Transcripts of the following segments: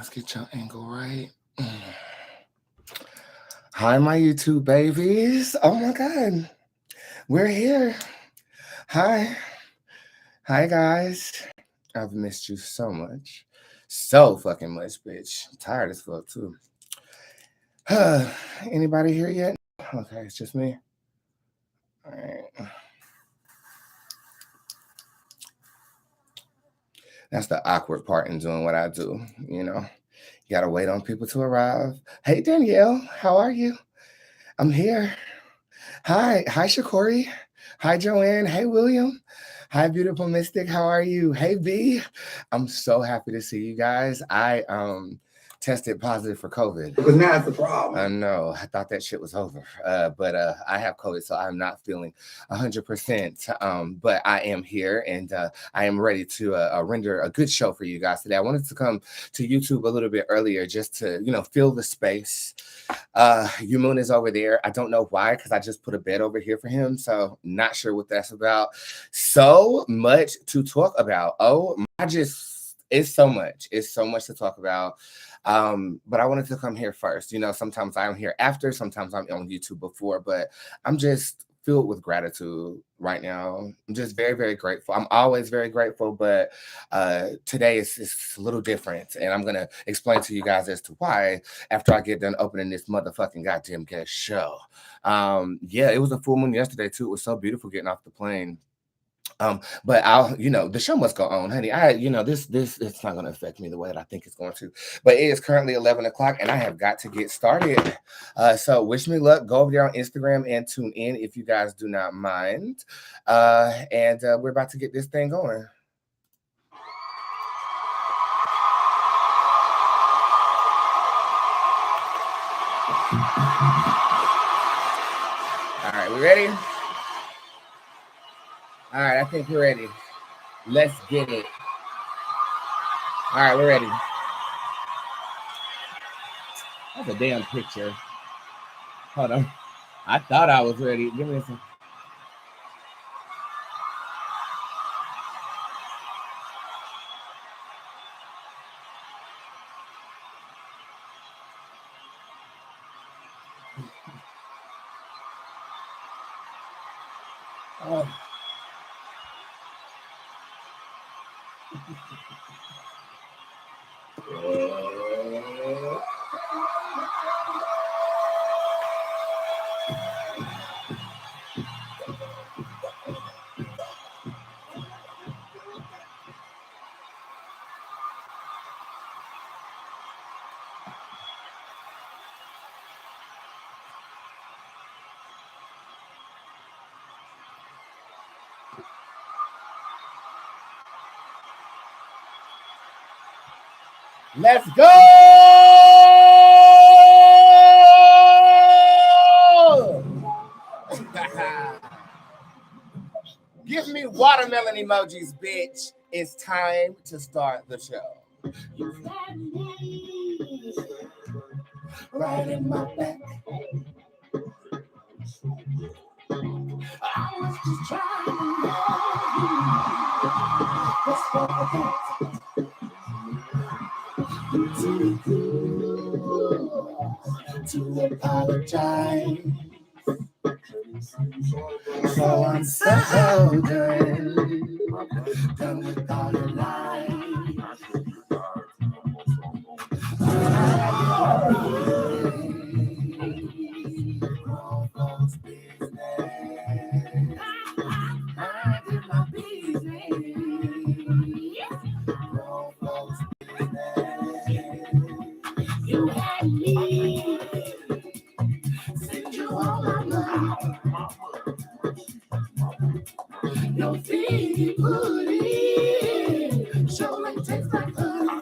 Let's get your angle right. Hi, my YouTube babies. Oh my God. We're here. Hi. Hi, guys. I've missed you so much. So fucking much, bitch. I'm tired as fuck, too. Anybody here yet? Okay, it's just me. All right. That's the awkward part in doing what I do, you know. You gotta wait on people to arrive. Hey, Danielle, how are you? I'm here. Hi, Shakori. Hi, Joanne. Hey, William. Hi, beautiful Mystic. How are you? Hey, B. I'm so happy to see you guys. I tested positive for COVID. But now it's the problem. I know. I thought that shit was over. But I have COVID, so I'm not feeling 100%. But I am here, and I am ready to render a good show for you guys today. I wanted to come to YouTube a little bit earlier just to, fill the space. Yumoon is over there. I don't know why, because I just put a bed over here for him. So not sure what that's about. So much to talk about. It's so much. It's so much to talk about. But I wanted to come here first. Sometimes I'm here after, sometimes I'm on YouTube before, but I'm just filled with gratitude right now. I'm just very, very grateful. I'm always very grateful, but today is a little different. And I'm going to explain to you guys as to why after I get done opening this motherfucking goddamn guest show. Yeah, it was a full moon yesterday too. It was so beautiful getting off the plane. But the show must go on, honey. This it's not going to affect me the way that I think it's going to. But it is currently 11 o'clock, and I have got to get started. So wish me luck. Go over there on Instagram and tune in if you guys do not mind. And we're about to get this thing going. All right, we ready? All right, I think we're ready. Let's get it. All right, we're ready. That's a damn picture. Hold on. I thought I was ready. Give me a second. Oh. Let's go! Give me watermelon emojis, bitch. It's time to start the show. Right in my back. I was just trying to apologize. So I'm so done with all the lies. I did my business. You had me. Send you all my love. Your feet put in. Show and taste like honey.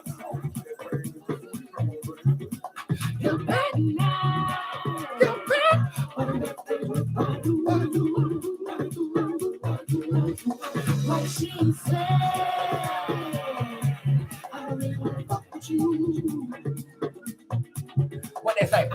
You're back now. You're back. Like she said, I don't really want to fuck with you. What they say?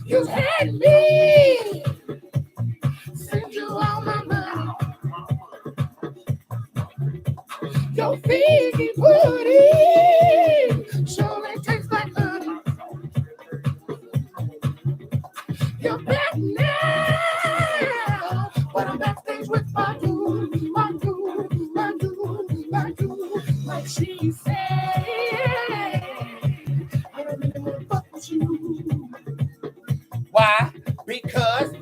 You had me. Send you all my money. Your figgy booty surely tastes like honey. You're back now, but I'm backstage with my dude, like she said. I don't really want to fuck with you. Why? Because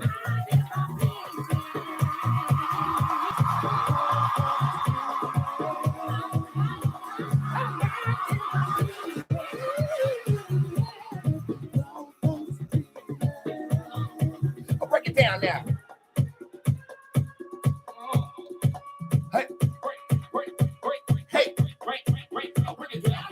I'll break it down now. Hey, hey, I'll break it down.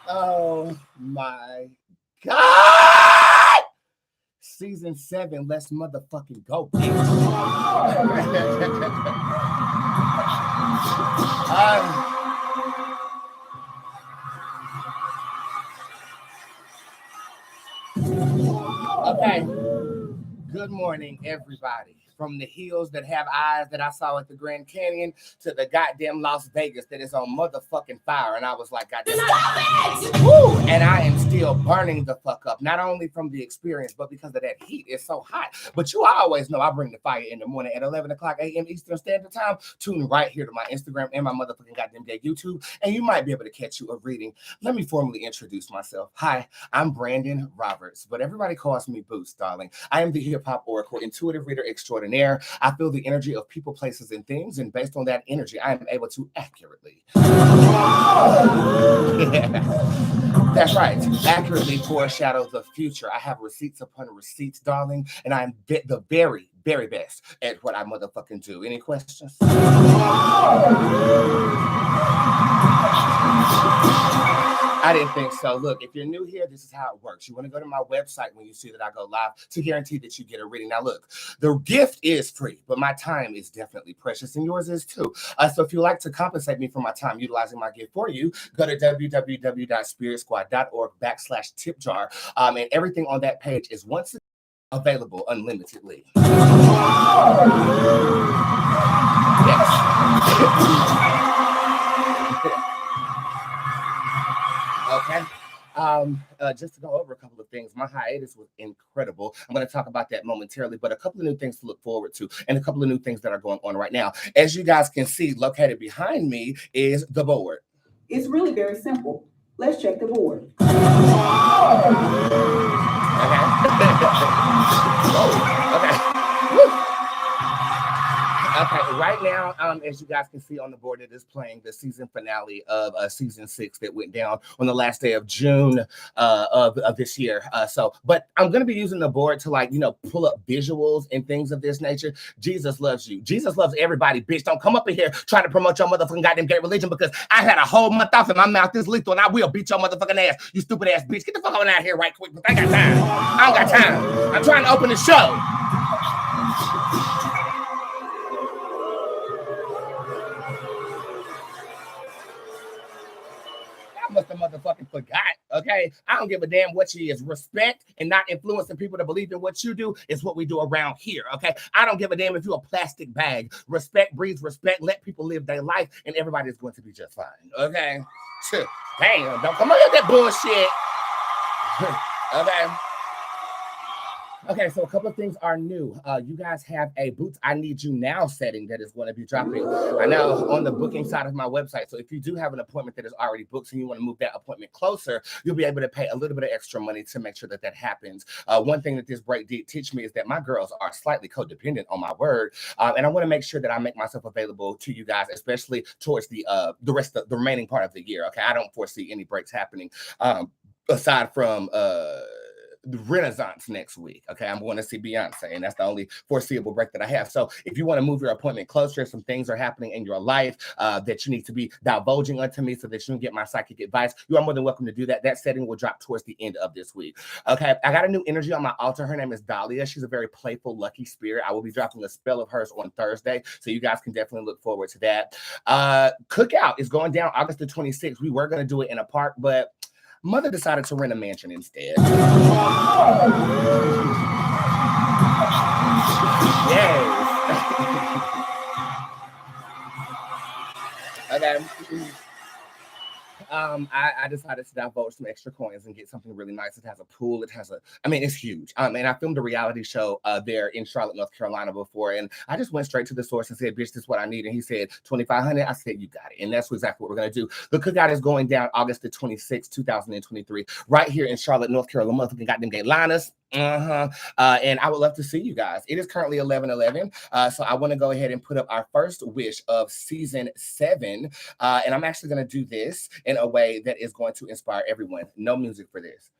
Oh my God! Season 7, let's motherfucking go, bitch. Okay. Good morning, everybody. From the hills that have eyes that I saw at the Grand Canyon to the goddamn Las Vegas that is on motherfucking fire. And I was like, goddamn, stop it! Woo! And I am still burning the fuck up, not only from the experience, but because of that heat. It's so hot. But you always know I bring the fire in the morning at 11 o'clock a.m. Eastern Standard Time. Tune right here to my Instagram and my motherfucking goddamn day YouTube, and you might be able to catch you a reading. Let me formally introduce myself. Hi, I'm Brandon Roberts, but everybody calls me Bootz, darling. I am the hip-hop oracle, intuitive reader extraordinaire. I feel the energy of people, places, and things, and based on that energy, I am able to accurately. That's right. Accurately foreshadow the future. I have receipts upon receipts, darling, and I'm the very, very best at what I motherfucking do. Any questions? I didn't think so. Look, if you're new here, this is how it works. You want to go to my website when you see that I go live to guarantee that you get a reading. Now, look, the gift is free, but my time is definitely precious, and yours is too. So if you like to compensate me for my time utilizing my gift for you, go to www.spiritsquad.org/tipjar. And everything on that page is once again available unlimitedly. Yes. Okay. Just to go over a couple of things, my hiatus was incredible. I'm going to talk about that momentarily, but a couple of new things to look forward to and a couple of new things that are going on right now. As you guys can see, located behind me is the board. It's really very simple. Let's check the board. Okay. Okay. Woo. Okay, right now now, as you guys can see on the board, it is playing the season finale of season 6 that went down on the last day of June of this year. But I'm going to be using the board to, like, pull up visuals and things of this nature. Jesus loves you. Jesus loves everybody, bitch. Don't come up in here trying to promote your motherfucking goddamn gay religion, because I had a whole month off and my mouth is lethal and I will beat your motherfucking ass, you stupid ass bitch. Get the fuck on out here right quick, because I got time. I don't got time. I'm trying to open the show. I must have motherfucking forgot, okay? I don't give a damn what she is. Respect and not influencing people to believe in what you do is what we do around here, okay? I don't give a damn if you're a plastic bag. Respect breeds respect. Let people live their life, and everybody's going to be just fine, okay? Damn, don't come on with that bullshit. Okay. Okay, so a couple of things are new. You guys have a Boots I Need You Now setting that is going to be dropping. I know on the booking side of my website. So if you do have an appointment that is already booked and you want to move that appointment closer, you'll be able to pay a little bit of extra money to make sure that that happens. One thing that this break did teach me is that my girls are slightly codependent on my word. And I want to make sure that I make myself available to you guys, especially towards the remaining part of the year. Okay, I don't foresee any breaks happening aside from the Renaissance next week. Okay, I'm going to see Beyonce, and that's the only foreseeable break that I have. So if you want to move your appointment closer, some things are happening in your life that you need to be divulging unto me so that you can get my psychic advice, you are more than welcome to do that. That setting will drop towards the end of this week. Okay, I got a new energy on my altar. Her name is Dahlia. She's a very playful, lucky spirit. I will be dropping a spell of hers on Thursday, so you guys can definitely look forward to that. Cookout is going down August the 26th. We were going to do it in a park, but Mother decided to rent a mansion instead. Yes. Okay. I decided to divulge some extra coins and get something really nice. It has a pool. It's huge. And I filmed a reality show there in Charlotte, North Carolina before, and I just went straight to the source and said, bitch, this is what I need. And he said, $2,500. I said, you got it. And that's exactly what we're going to do. The cookout is going down August the 26th, 2023, right here in Charlotte, North Carolina. Motherfucking goddamn gay liners. And I would love to see you guys. It is currently 11:11. So I want to go ahead and put up our first wish of season 7. And I'm actually going to do this in a way that is going to inspire everyone. No music for this.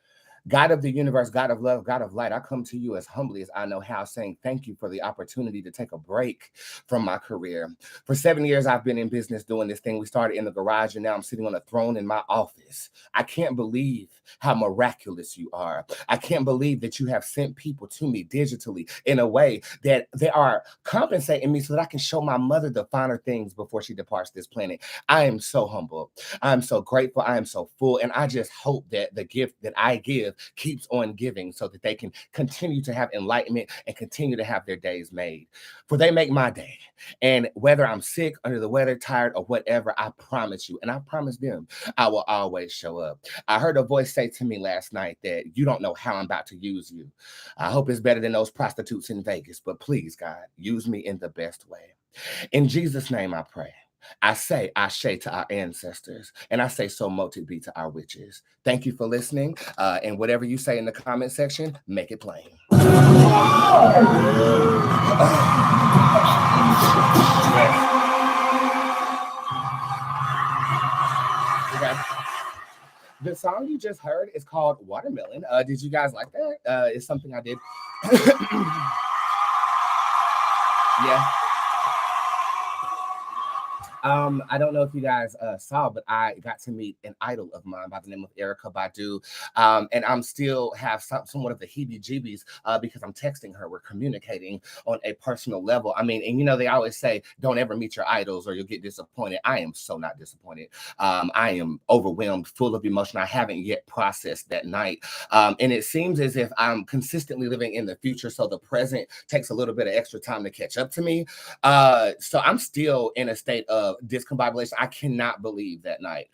God of the universe, God of love, God of light, I come to you as humbly as I know how, saying thank you for the opportunity to take a break from my career. For 7 years, I've been in business doing this thing. We started in the garage, and now I'm sitting on a throne in my office. I can't believe how miraculous you are. I can't believe that you have sent people to me digitally in a way that they are compensating me so that I can show my mother the finer things before she departs this planet. I am so humble. I'm so grateful. I am so full. And I just hope that the gift that I give keeps on giving so that they can continue to have enlightenment and continue to have their days made. For they make my day. And whether I'm sick, under the weather, tired, or whatever, I promise you, and I promise them, I will always show up. I heard a voice say to me last night that you don't know how I'm about to use you. I hope it's better than those prostitutes in Vegas, but please, God, use me in the best way. In Jesus' name I pray. I say ashe to our ancestors, and I say so mote be to our witches. Thank you for listening, and whatever you say in the comment section, make it plain. Okay. The song you just heard is called Watermelon. Did you guys like that? It's something I did. Yeah. I don't know if you guys saw, but I got to meet an idol of mine by the name of Erykah Badu. And I'm still have somewhat of the heebie-jeebies because I'm texting her. We're communicating on a personal level. I mean, and they always say, don't ever meet your idols or you'll get disappointed. I am so not disappointed. I am overwhelmed, full of emotion. I haven't yet processed that night. And it seems as if I'm consistently living in the future. So the present takes a little bit of extra time to catch up to me. So I'm still in a state of discombobulation. I cannot believe that night.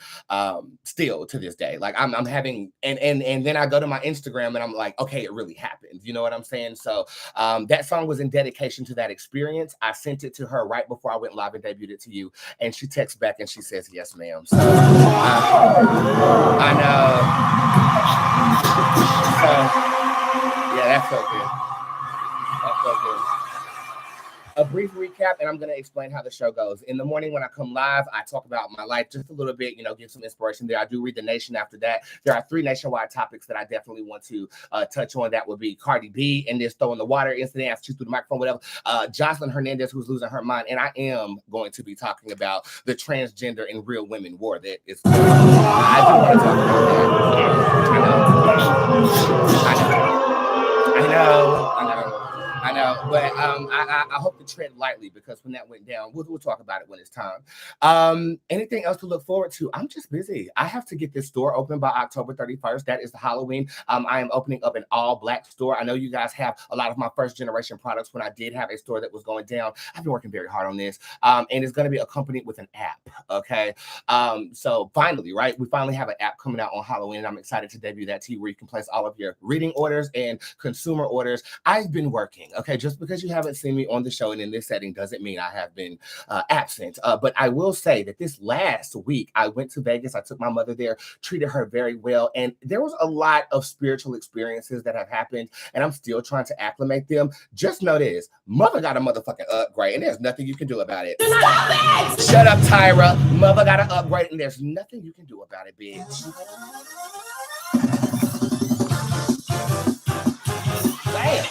Still to this day, like I'm having, and then I go to my Instagram and I'm like, okay, it really happened. You know what I'm saying? So that song was in dedication to that experience. I sent it to her right before I went live and debuted it to you, and she texts back and she says, "Yes, ma'am." So I know. So yeah, that's so good. That's so good. a brief recap, and I'm going to explain how the show goes. In the morning when I come live, I talk about my life just a little bit, give some inspiration there. I do read the Nation after that. There are 3 nationwide topics that I definitely want to touch on. That would be Cardi B and this throwing the water incident after she threw the microphone, whatever. Jocelyn Hernandez, who's losing her mind. And I am going to be talking about the transgender and real women war that is. I do want to talk about that. I know, but I hope to tread lightly because when that went down, we'll talk about it when it's time. Anything else to look forward to? I'm just busy. I have to get this store open by October 31st. That is the Halloween. I am opening up an all-black store. I know you guys have a lot of my first generation products when I did have a store that was going down. I've been working very hard on this, and it's going to be accompanied with an app, okay? So finally, right, we finally have an app coming out on Halloween, and I'm excited to debut that to you where you can place all of your reading orders and consumer orders. I've been working. Okay, just because you haven't seen me on the show and in this setting doesn't mean I have been absent. But I will say that this last week, I went to Vegas. I took my mother there, treated her very well. And there was a lot of spiritual experiences that have happened, and I'm still trying to acclimate them. Just know this, mother got a motherfucking upgrade, and there's nothing you can do about it. Stop it! Shut up, Tyra. Mother got an upgrade, and there's nothing you can do about it, bitch. Damn.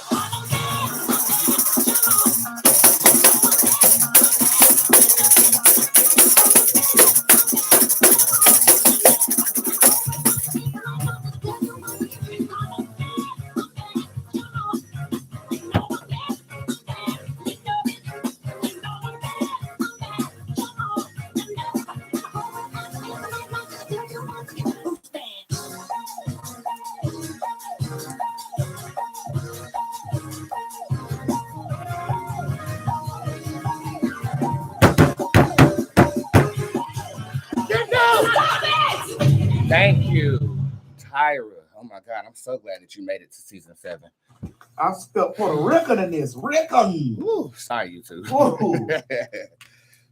Thank you, Tyra. Oh my God, I'm so glad that you made it to season 7. I spelled Puerto Rican in this. Rican. Ooh, sorry, you two.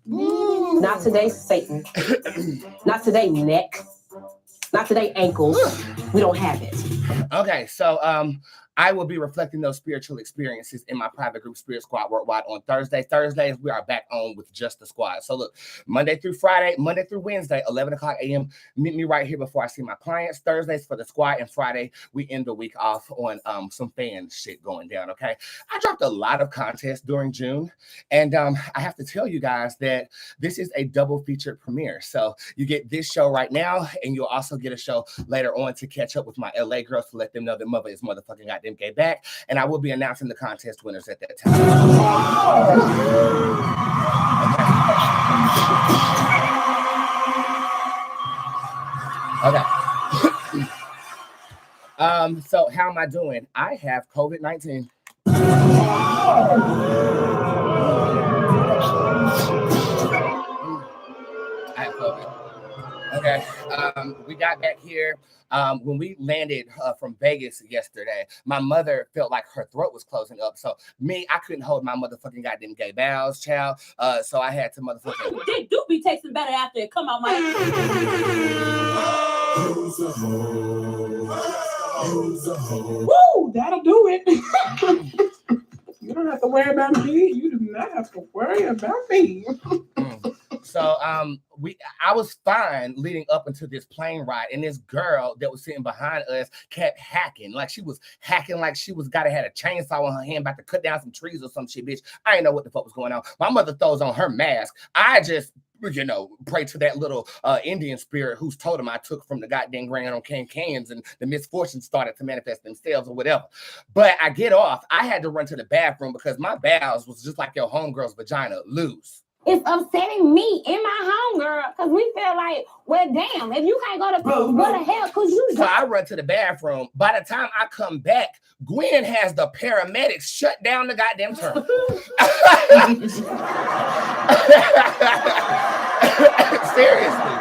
Not today, Satan. Not today, neck. Not today, ankles. We don't have it. Okay, so I will be reflecting those spiritual experiences in my private group Spirit Squad Worldwide on Thursday. Thursdays, we are back on with just the squad. So look, Monday through Friday, Monday through Wednesday, 11 o'clock a.m. Meet me right here before I see my clients. Thursdays for the squad, and Friday, we end the week off on some fan shit going down, okay? I dropped a lot of contests during June, and I have to tell you guys that this is a double featured premiere. So you get this show right now, and you'll also get a show later on to catch up with my LA girls to let them know that mother is motherfucking goddamn gay back, and I will be announcing the contest winners at that time. Okay. So how am I doing? I have COVID-19. I have COVID. Okay, we got back here. When we landed from Vegas yesterday, my mother felt like her throat was closing up. So I couldn't hold my motherfucking goddamn gay bowels, child. So I had to motherfucking. They do be tasting better after it come out my. Woo, that'll do it. You don't have to worry about me. You do not have to worry about me. So I was fine leading up into this plane ride, and this girl that was sitting behind us kept hacking. Like she was hacking like she had a chainsaw in her hand about to cut down some trees or some shit, bitch. I didn't know what the fuck was going on. My mother throws on her mask. I just pray to that little Indian spirit whose totem I took from the goddamn Grand on Canyons, and the misfortunes started to manifest themselves or whatever. But I get off. I had to run to the bathroom because my bowels was just like your homegirl's vagina, loose. It's upsetting me and my homegirl because we feel like, well, damn, if you can't go to poop, what the hell could you do? So I run to the bathroom. By the time I come back, Gwen has the paramedics shut down the goddamn terminal. Seriously.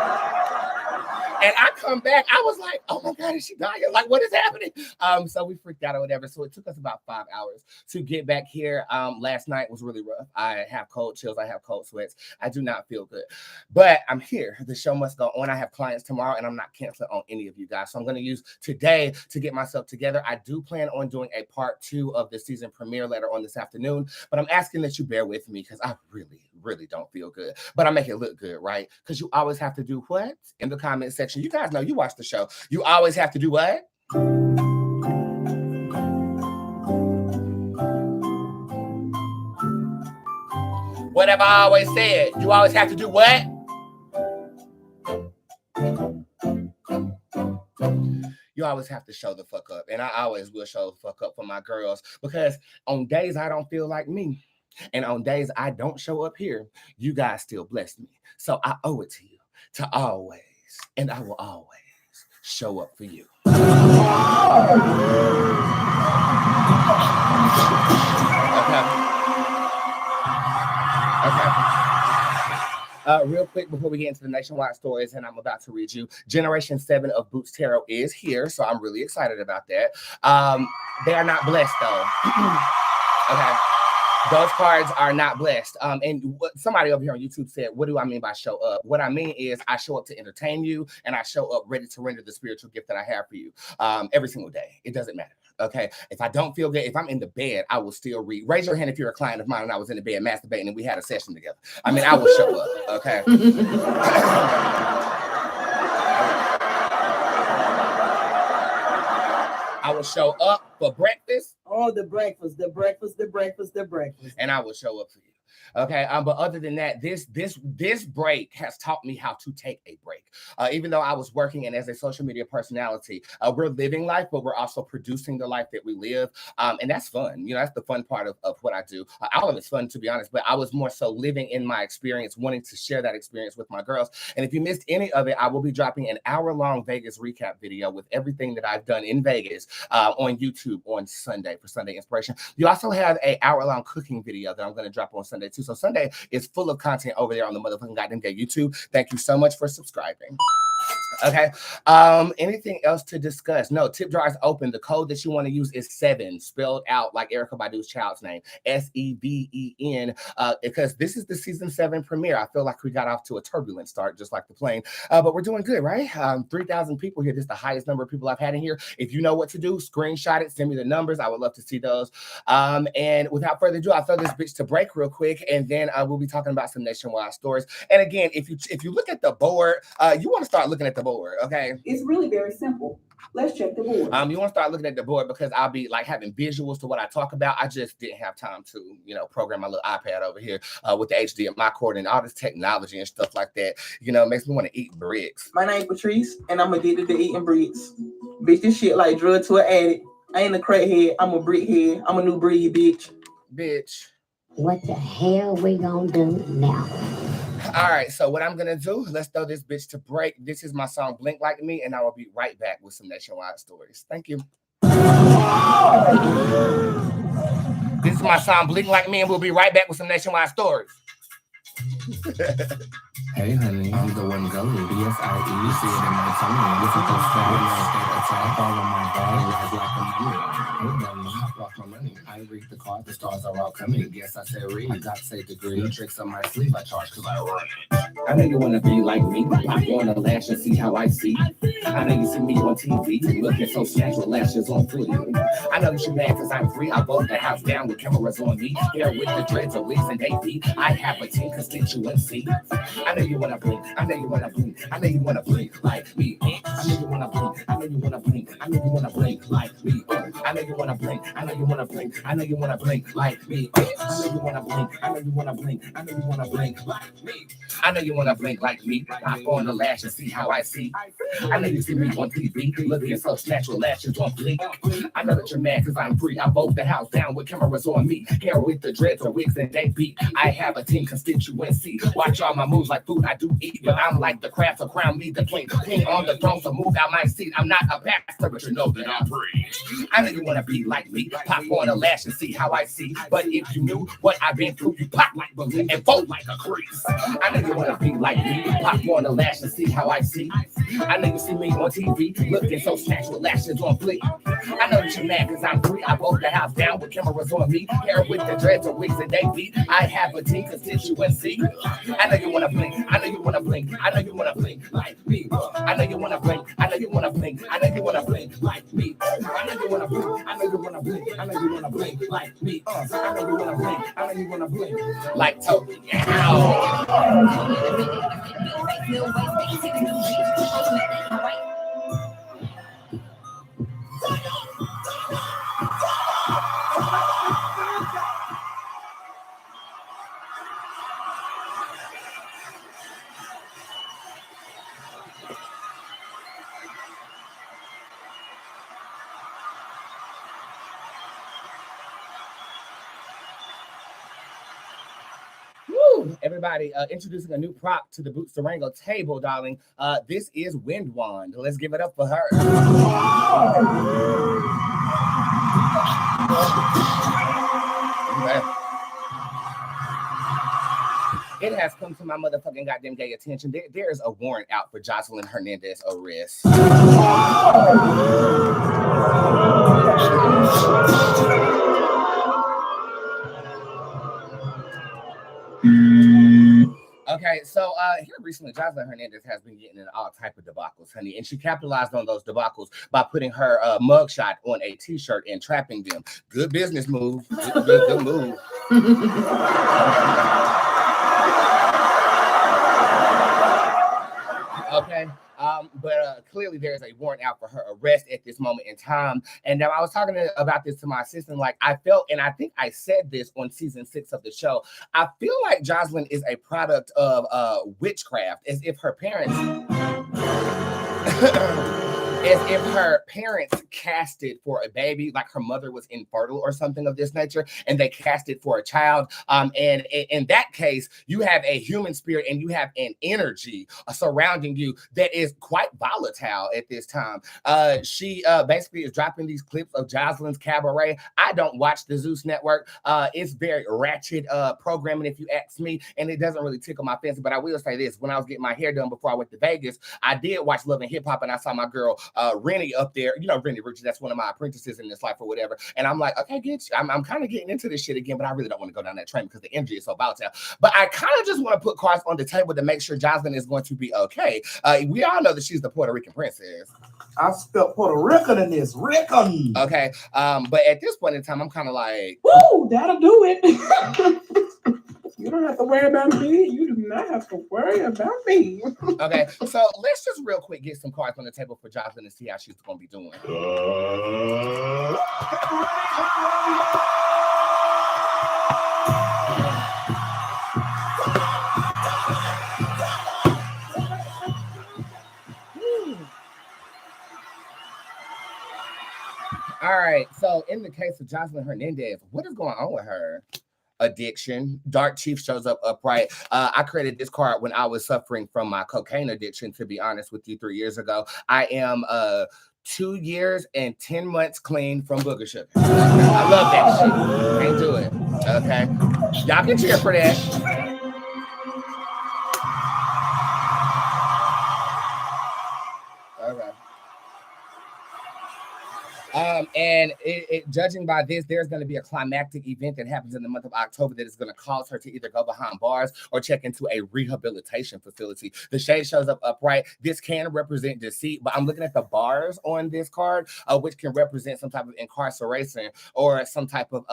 And I come back, I was like, oh my God, is she dying? Like, what is happening? So we freaked out or whatever. So it took us about 5 hours to get back here. Last night was really rough. I have cold chills. I have cold sweats. I do not feel good. But I'm here. The show must go on. I have clients tomorrow, and I'm not canceling on any of you guys. So I'm going to use today to get myself together. I do plan on doing a part 2 of the season premiere later on this afternoon. But I'm asking that you bear with me because I really don't feel good. But I make it look good, right? Because you always have to do what? In the comment section. You guys know you watch the show. You always have to do what? What have I always said? You always have to do what? You always have to show the fuck up. And I always will show the fuck up for my girls because on days I don't feel like me and on days I don't show up here, you guys still bless me. So I owe it to you to always, and I will always show up for you. Okay. Real quick before we get into the nationwide stories, and I'm about to read you, Generation 7 of Bootz Tarot is here, so I'm really excited about that. They are not blessed, though. Okay. Those cards are not blessed. And what somebody over here on YouTube said, what do I mean by show up? What I mean is I show up to entertain you, and I show up ready to render the spiritual gift that I have for you every single day. It doesn't matter. Okay. If I don't feel good, if I'm in the bed, I will still read. Raise your hand if you're a client of mine and I was in the bed masturbating and we had a session together. I mean, I will show up. Okay. I will show up for breakfast. Oh, the breakfast. And I will show up for you. Okay, but other than that, this break has taught me how to take a break. Even though I was working and as a social media personality, we're living life, but we're also producing the life that we live, and that's fun. You know, that's the fun part of what I do. All of it's fun, to be honest, but I was more so living in my experience, wanting to share that experience with my girls. And if you missed any of it, I will be dropping an hour-long Vegas recap video with everything that I've done in Vegas on YouTube on Sunday for Sunday Inspiration. You also have an hour-long cooking video that I'm going to drop on Sunday too. So Sunday is full of content over there on the motherfucking goddamn day YouTube. Thank you so much for subscribing. Okay. Anything else to discuss? No, tip jar is open. The code that you want to use is 7, spelled out like Erykah Badu's child's name, SEVEN. Because this is the season 7 premiere. I feel like we got off to a turbulent start, just like the plane. But we're doing good, right? 3,000 people here. This is the highest number of people I've had in here. If you know what to do, screenshot it, send me the numbers. I would love to see those. And without further ado, I'll throw this bitch to break real quick, and then we'll be talking about some nationwide stories. And again, if you look at the board, you want to start looking at the board, okay? It's really very simple. Let's check the board. You want to start looking at the board because I'll be like having visuals to what I talk about. I just didn't have time to, program my little iPad over here with the HDMI cord and all this technology and stuff like that. It makes me want to eat bricks. My name Patrice, and I'm addicted to eating bricks. Bitch, this shit like drug to an addict. I ain't a crackhead. I'm a brickhead. I'm a new breed, bitch. Bitch. What the hell we gonna do now? All right, so what I'm going to do, let's throw this bitch to break. This is my song, Blink Like Me, and I will be right back with some nationwide stories. Thank you. This is my song, Blink Like Me, and we'll be right back with some nationwide stories. Hey honey, I'm the one going. B-S-I-E, see it in my tummy. Listen to the attack, all on my bag, rise like a mummy. Hey dummy, I lost my money. I read the card, the stars are all coming. Guess I said read. I got say degree, tricks on my sleeve. I charge cause I run. I know you wanna be like me. I'm going to lash and see how I see. I know you see me on TV, looking so natural, lashes on free. I know you mad cause I'm free. I bought the house down with cameras on me. Here with the dreads of wigs and AP. I have a team constituency. I know you wanna blink. I know you wanna blink. I know you wanna blink like me. I know you wanna blink. I know you wanna blink. I know you wanna blink like me. I know you wanna blink. I know you wanna blink. I know you wanna blink like me. I know you wanna blink. I know you wanna blink. I know you wanna blink like me. I know you wanna blink like me. I'm on the lash and see how I see. I know you see me on TV, looking at such natural lashes on blink. I know that you're mad cause I'm free. I vote the house down with cameras on me. Hair with the dreads or wigs and they beat. I have a team constituency. Watch all my moves like food I do eat, but I'm like the craft to crown me the king on the throne, so move out my seat. I'm not a pastor, but you know that I'm free. I know you wanna be like me. Pop on a lash and see how I see. But if you knew what I've been through, you pop like balloon and fold like a crease. I know you wanna be like me. Pop on a lash and see how I see. I know you see me on TV, looking so snatched with lashes on fleek. I know that you're mad because I'm free. I broke the house down with cameras on me. Hair with the dreads or wigs and they beat. I have a team constituency. I know you wanna blink. I know you wanna blink. I know you wanna blink like me. I know you wanna blink. I know you wanna blink. I know you wanna blink like me. I know you wanna blink. I know you wanna blink. I know you wanna blink like me. I know you wanna blink. I know you wanna blink like Toby. Everybody, introducing a new prop to the Boots Durango table, darling. This is Wind Wand. Let's give it up for her. Okay. It has come to my motherfucking goddamn gay attention. There is a warrant out for Jocelyn Hernandez arrest. Okay, so here recently, Jocelyn Hernandez has been getting in all type of debacles, honey, and she capitalized on those debacles by putting her mugshot on a t-shirt and trapping them. Good business move. Good move. Okay. But clearly there is a warrant out for her arrest at this moment in time. And I was talking about this to my assistant. Like, I felt, and I think I said this on season 6 of the show, I feel like Jocelyn is a product of witchcraft, as if her parents casted for a baby, like her mother was infertile or something of this nature, and they casted for a child. And in that case, you have a human spirit and you have an energy surrounding you that is quite volatile at this time. She basically is dropping these clips of Jocelyn's cabaret. I don't watch the Zeus Network. It's very ratchet programming, if you ask me, and it doesn't really tickle my fancy. But I will say this: when I was getting my hair done before I went to Vegas, I did watch Love and Hip Hop, and I saw my girl Rennie up there. You know Rennie Richards, that's one of my apprentices in this life or whatever. And I'm like, okay, I'm kind of getting into this shit again, but I really don't want to go down that train because the energy is so volatile. But I kind of just want to put cards on the table to make sure Jocelyn is going to be okay. We all know that she's the Puerto Rican princess. I spelled Puerto Rican in this. Rican. Okay. But at this point in time, I'm kind of like, woo, that'll do it. You don't have to worry about me. You do not have to worry about me. Okay, so let's just real quick get some cards on the table for Jocelyn and see how she's going to be doing. All right, so in the case of Jocelyn Hernandez, what is going on with her? Addiction. Dark Chief shows up upright. I created this card when I was suffering from my cocaine addiction, to be honest with you, 3 years ago. I am 2 years and 10 months clean from booger sugar. I love that shit. Can't do it. Okay. Y'all can cheer for that. And judging by this, there's going to be a climactic event that happens in the month of October that is going to cause her to either go behind bars or check into a rehabilitation facility. The shade shows up upright. This can represent deceit, but I'm looking at the bars on this card, which can represent some type of incarceration or some type of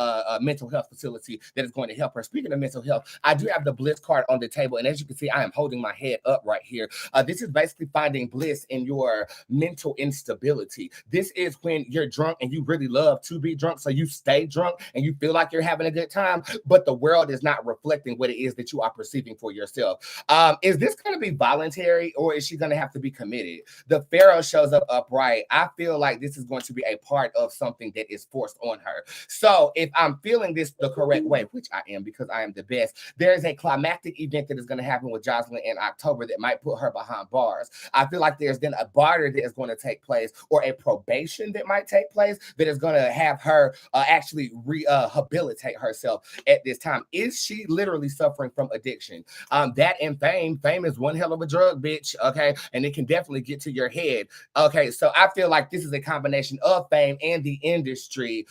mental health facility that is going to help her. Speaking of mental health, I do have the bliss card on the table, and as you can see, I am holding my head up right here. This is basically finding bliss in your mental instability. This is when you're drunk and you really love to be drunk, so you stay drunk and you feel like you're having a good time, but the world is not reflecting what it is that you are perceiving for yourself. Is this going to be voluntary, or is she going to have to be committed? The Pharaoh shows up upright. I feel like this is going to be a part of something that is forced on her. So if I'm feeling this the correct way, which I am because I am the best, there is a climactic event that is going to happen with Jocelyn in October that might put her behind bars. I feel like there's then a barter that is going to take place, or a probation that might take place. place that is going to have her actually rehabilitate herself at this time? Is she literally suffering from addiction? That and fame. Fame is one hell of a drug, bitch. Okay. And it can definitely get to your head. Okay. So I feel like this is a combination of fame and the industry.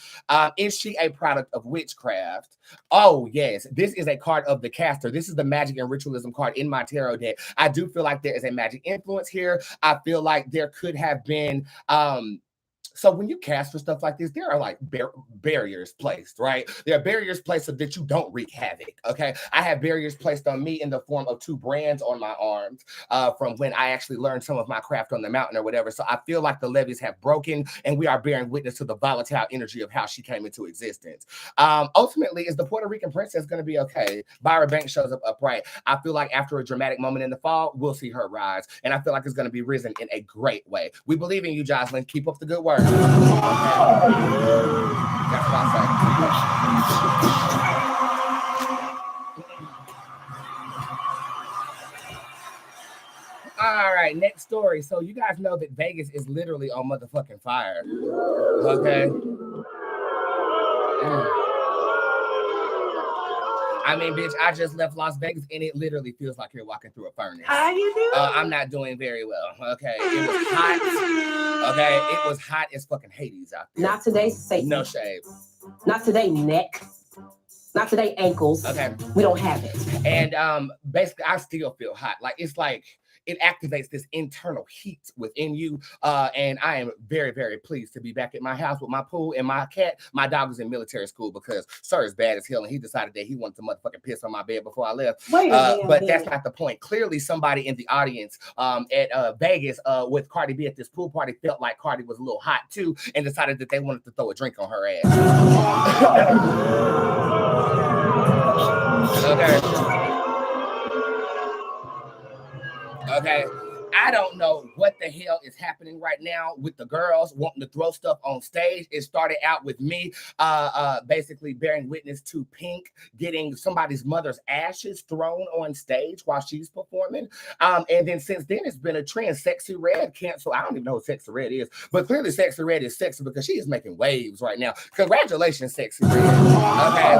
Is she a product of witchcraft? Oh, yes. This is a card of the caster. This is the magic and ritualism card in my tarot deck. I do feel like there is a magic influence here. I feel like there could have been so when you cast for stuff like this, there are like barriers placed, right? There are barriers placed so that you don't wreak havoc, okay? I have barriers placed on me in the form of 2 brands on my arms from when I actually learned some of my craft on the mountain or whatever. So I feel like the levees have broken and we are bearing witness to the volatile energy of how she came into existence. Ultimately, is the Puerto Rican princess going to be okay? Byra Banks shows up upright. I feel like after a dramatic moment in the fall, we'll see her rise. And I feel like it's going to be risen in a great way. We believe in you, Jocelyn. Keep up the good work. Okay. That's what I say. All right, next story. So you guys know that Vegas is literally on motherfucking fire. Okay. I mean, bitch, I just left Las Vegas and it literally feels like you're walking through a furnace. How you doing? I'm not doing very well. Okay. It was hot. Okay. It was hot as fucking Hades out there. Not today, Satan. No shade. Not today, neck. Not today, ankles. Okay. We don't have it. And basically, I still feel hot. Like, it's like it activates this internal heat within you. And I am very, very pleased to be back at my house with my pool and my cat. My dog was in military school because sir is bad as hell, and he decided that he wanted to motherfucking piss on my bed before I left. But that's not the point. Clearly, somebody in the audience at Vegas with Cardi B at this pool party felt like Cardi was a little hot too, and decided that they wanted to throw a drink on her ass. Okay. I don't know what the hell is happening right now with the girls wanting to throw stuff on stage. It started out with me basically bearing witness to Pink getting somebody's mother's ashes thrown on stage while she's performing. And then since then, it's been a trend. Sexy Red canceled. I don't even know what Sexy Red is, but clearly Sexy Red is sexy because she is making waves right now. Congratulations, Sexy Red. Okay.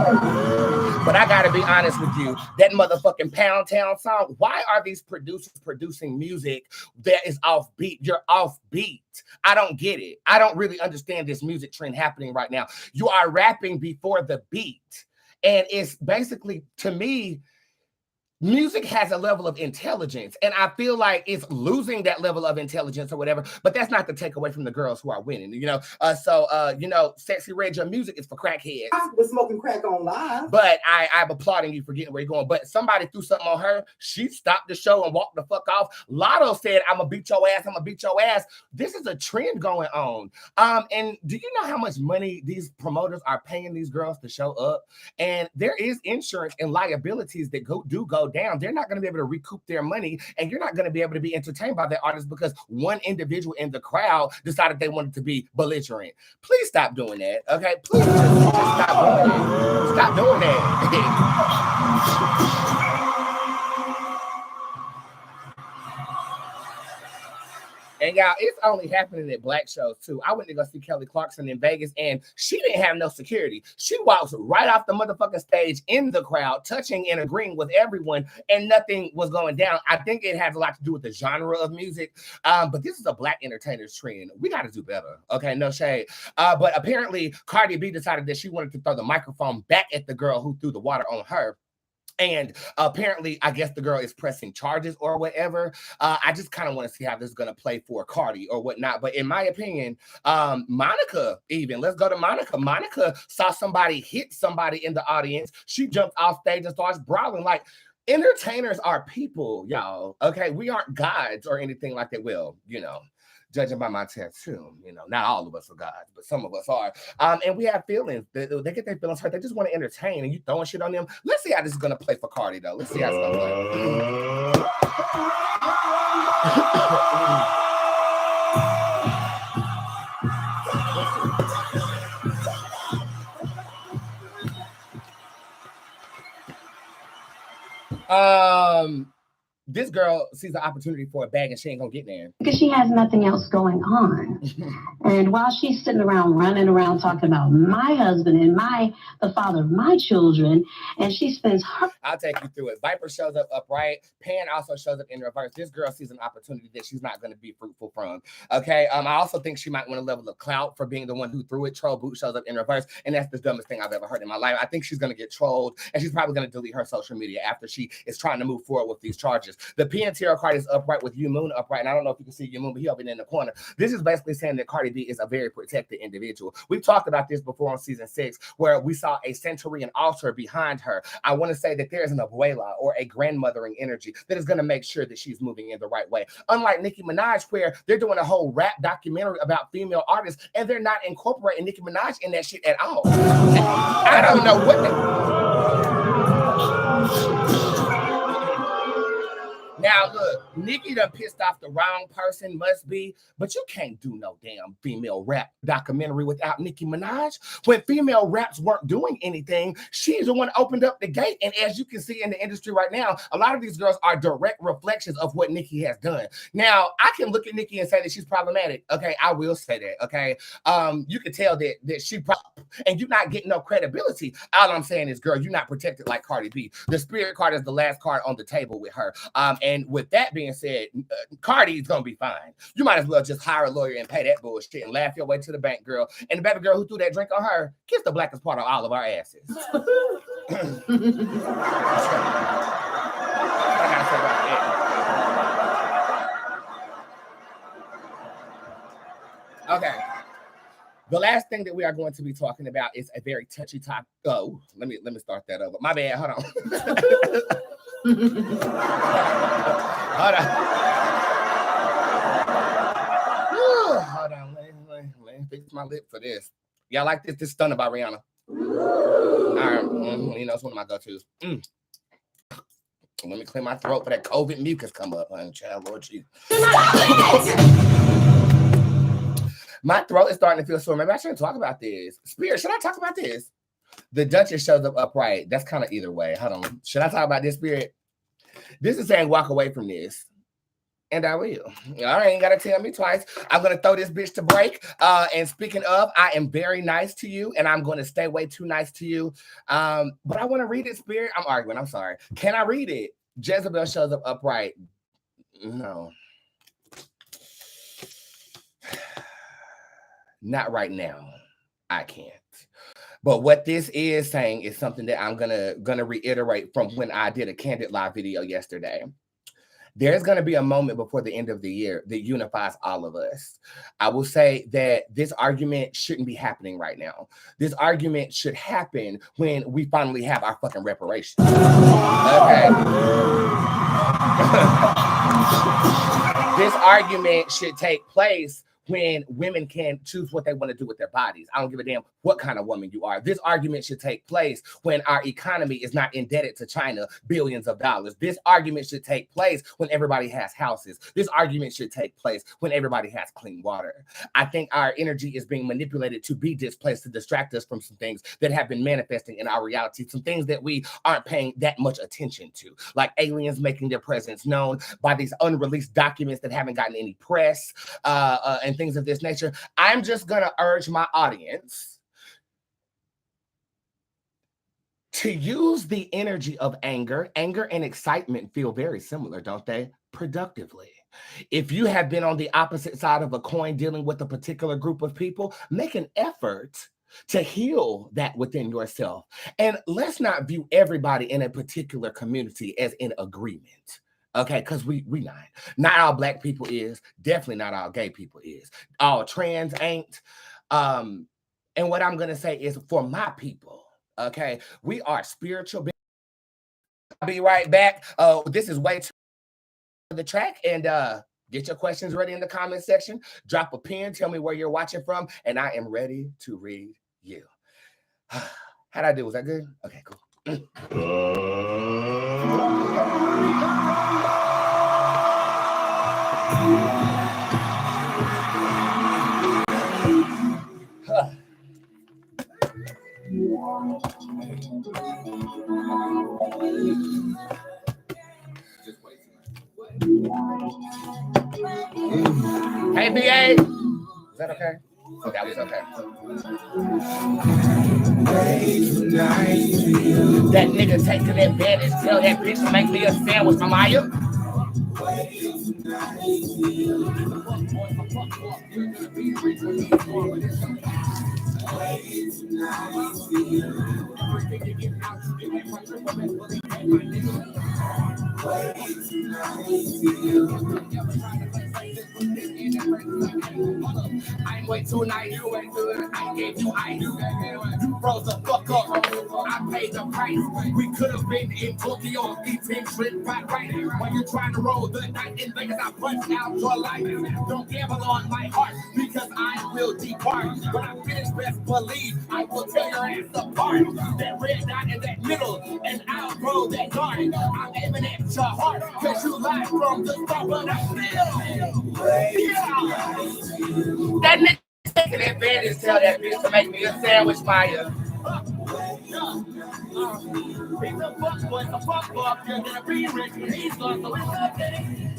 But I gotta be honest with you, that motherfucking Pound Town song, why are these producers producing music that is offbeat? You're offbeat. I don't get it. I don't really understand this music trend happening right now. You are rapping before the beat. And it's basically, to me, music has a level of intelligence, and I feel like it's losing that level of intelligence or whatever, but that's not the takeaway from the girls who are winning, you know? Sexy Red, your music is for crackheads. I was smoking crack on live. But I'm applauding you for getting where you're going. But somebody threw something on her. She stopped the show and walked the fuck off. Lotto said, I'm going to beat your ass. I'm going to beat your ass. This is a trend going on. And do you know how much money these promoters are paying these girls to show up? And there is insurance and liabilities that go down. They're not going to be able to recoup their money, and you're not going to be able to be entertained by their artists because one individual in the crowd decided they wanted to be belligerent. Please stop doing that, okay? Please just stop doing that. Stop doing that. And y'all, it's only happening at black shows too. I went to go see Kelly Clarkson in Vegas, and she didn't have no security. She walks right off the motherfucking stage in the crowd, touching and agreeing with everyone, and nothing was going down. I think it has a lot to do with the genre of music, but this is a black entertainer's trend. We got to do better, okay? No shade. But apparently, Cardi B decided that she wanted to throw the microphone back at the girl who threw the water on her. And apparently, I guess the girl is pressing charges or whatever. I just kind of want to see how this is going to play for Cardi or whatnot. But in my opinion, Monica, let's go to Monica. Monica saw somebody hit somebody in the audience. She jumped off stage and starts brawling. Like, entertainers are people, y'all. Okay, we aren't gods or anything like that. Well, you know, judging by my tattoo, you know, not all of us are gods, but some of us are. And we have feelings. They get their feelings hurt. They just want to entertain, and you throwing shit on them. Let's see how this is going to play for Cardi, though. Let's see how it's going to play. This girl sees an opportunity for a bag and she ain't gonna get there. Because she has nothing else going on. And while she's sitting around running around talking about my husband and the father of my children, and she spends her... I'll take you through it. Viper shows up upright. Pan also shows up in reverse. This girl sees an opportunity that she's not going to be fruitful from. Okay. I also think she might want a level of clout for being the one who threw it. Troll Boot shows up in reverse, and that's the dumbest thing I've ever heard in my life. I think she's going to get trolled, and she's probably going to delete her social media after she is trying to move forward with these charges. The PNTR card is upright with Moon upright, and I don't know if you can see Moon, but he'll be in the corner. This is basically saying that Cardi B is a very protected individual. We've talked about this before on season 6, where we saw a Centaurian altar behind her. I want to say that there is an abuela or a grandmothering energy that is going to make sure that she's moving in the right way. Unlike Nicki Minaj, where they're doing a whole rap documentary about female artists, and they're not incorporating Nicki Minaj in that shit at all. I don't know what Now, look, Nicki done pissed off the wrong person, must be, but you can't do no damn female rap documentary without Nicki Minaj. When female raps weren't doing anything, she's the one that opened up the gate. And as you can see in the industry right now, a lot of these girls are direct reflections of what Nicki has done. Now, I can look at Nicki and say that she's problematic. Okay, I will say that, okay? You can tell that she and you're not getting no credibility. All I'm saying is, girl, you're not protected like Cardi B. The spirit card is the last card on the table with her. And with that being said, Cardi's gonna be fine. You might as well just hire a lawyer and pay that bullshit and laugh your way to the bank, girl. And the baby girl who threw that drink on her, kiss the blackest part of all of our asses. What I gotta say about that. Okay. The last thing that we are going to be talking about is a very touchy topic. Oh, let me start that over. My bad. Hold on. Hold on. Hold on. Let me fix my lip for this. Y'all like this? This is Stunner by Rihanna. All right. You know, it's one of my go-tos. Let me clear my throat for that COVID mucus come up. Child, Lord Jesus. My throat is starting to feel sore. Maybe I shouldn't talk about this. Spirit, should I talk about this? The Duchess shows up upright. That's kind of either way. Hold on. Should I talk about this, Spirit? This is saying walk away from this. And I will. All right, ain't got to tell me twice. I'm going to throw this bitch to break. And speaking of, I am very nice to you, and I'm going to stay way too nice to you. But I want to read it, Spirit. I'm arguing. I'm sorry. Can I read it? Jezebel shows up upright. No. Not right now. I can't. But what this is saying is something that I'm gonna reiterate from when I did a Candid Live video yesterday. There's gonna be a moment before the end of the year that unifies all of us. I will say that this argument shouldn't be happening right now. This argument should happen when we finally have our fucking reparations. Okay. This argument should take place when women can choose what they want to do with their bodies. I don't give a damn what kind of woman you are. This argument should take place when our economy is not indebted to China billions of dollars. This argument should take place when everybody has houses. This argument should take place when everybody has clean water. I think our energy is being manipulated to be displaced, to distract us from some things that have been manifesting in our reality, some things that we aren't paying that much attention to, like aliens making their presence known by these unreleased documents that haven't gotten any press, and things of this nature. I'm just going to urge my audience to use the energy of anger. Anger and excitement feel very similar, don't they? Productively. If you have been on the opposite side of a coin dealing with a particular group of people, make an effort to heal that within yourself. And let's not view everybody in a particular community as in agreement. Okay, because we not all black people is, definitely not all gay people is, all trans ain't. And what I'm gonna say is for my people, okay, we are spiritual. I'll be right back. This is way too the track, and get your questions ready in the comment section. Drop a pin, tell me where you're watching from, and I am ready to read you. How'd I do? Was that good? Okay, cool. Hey, BA. Is that okay? Oh, that was okay. That nigga taking advantage. Tell that bitch to make me a sandwich, Maya. I'm way too nice, you ain't good. I gave you ice. You froze the fuck up. I paid the price. We could have been in Tokyo eating shrimp fried rice. When you're trying to roll the dice in Vegas, I punch out your life. Don't gamble on my heart because I will depart. When I finish, best believe I will tear your ass apart. That red dot in that middle, and I'll roll that garden. I'm aiming at your heart because you lied from the start, but I still. That nigga taking advantage. Tell that bitch to make me a sandwich, Maya.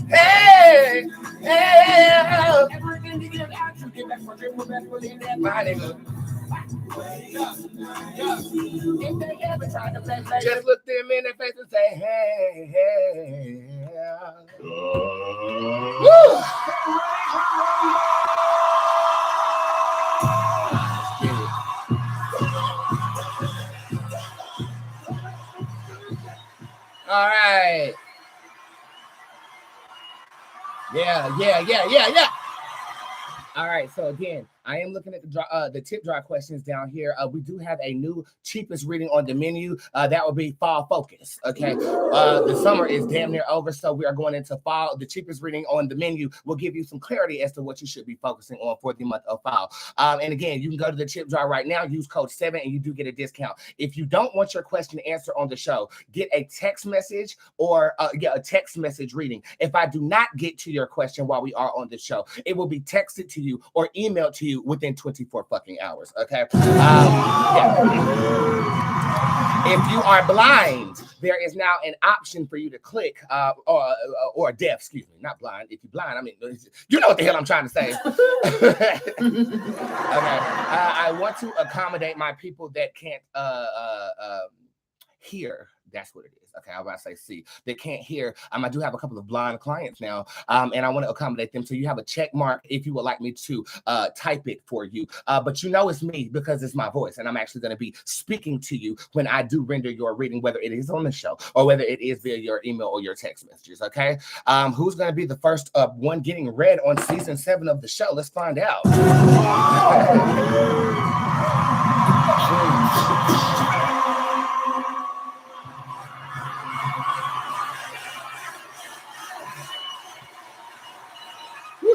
Hey, just look them in their face and say, hey, hey. Woo! All right. Yeah. All right. So again, I am looking at the tip jar questions down here. We do have a new cheapest reading on the menu. That would be fall focus. Okay. The summer is damn near over, so we are going into fall. The cheapest reading on the menu will give you some clarity as to what you should be focusing on for the month of fall. And again, you can go to the tip jar right now, use code 7, and you do get a discount. If you don't want your question answered on the show, get a text message or a text message reading. If I do not get to your question while we are on the show, it will be texted to you or emailed to you within 24 fucking hours. Okay. If you are blind, there is now an option for you to click, or deaf, excuse me, not blind. If you're blind, I mean, you know what the hell I'm trying to say. Okay. I want to accommodate my people that can't hear. That's what it is. Okay, I was about to say see. They can't hear. I do have a couple of blind clients now, and I want to accommodate them. So you have a check mark if you would like me to type it for you. But you know it's me because it's my voice, and I'm actually going to be speaking to you when I do render your reading, whether it is on the show or whether it is via your email or your text messages. Okay, who's going to be the first one getting read on season 7 of the show? Let's find out.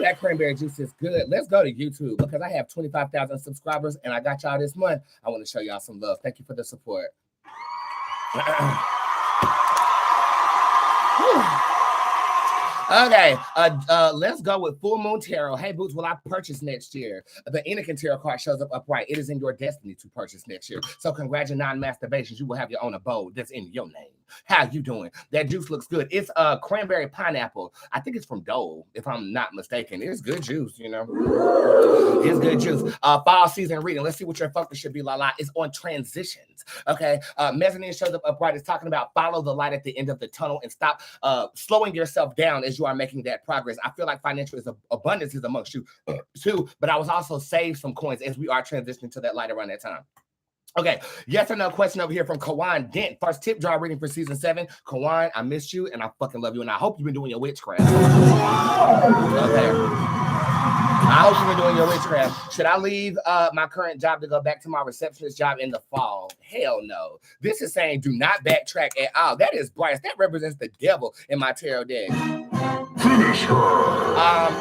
That cranberry juice is good. Let's go to YouTube because I have 25,000 subscribers and I got y'all this month. I want to show y'all some love. Thank you for the support. Okay, let's go with Full Moon Tarot. Hey, Boots, will I purchase next year? The Anakin Tarot card shows up upright. It is in your destiny to purchase next year. So congratulations, non-masturbations. You will have your own abode that's in your name. How you doing? That juice looks good. It's cranberry pineapple. I think it's from Dole, if I'm not mistaken. It's good juice, you know. It's good juice. Fall season reading. Let's see what your focus should be, Lala. It's on transitions. Okay. Mezzanine shows up upright. It's talking about follow the light at the end of the tunnel and stop slowing yourself down as you are making that progress. I feel like financial abundance is amongst you too, but I was also save some coins as we are transitioning to that light around that time. Okay, yes or no question over here from Kawan Dent. First tip jar reading for season 7. Kawan, I missed you and I fucking love you and I hope you've been doing your witchcraft. Okay. I hope you've been doing your witchcraft. Should I leave my current job to go back to my receptionist job in the fall? Hell no. This is saying do not backtrack at all. That is Bryce. That represents the devil in my tarot deck. Finish her.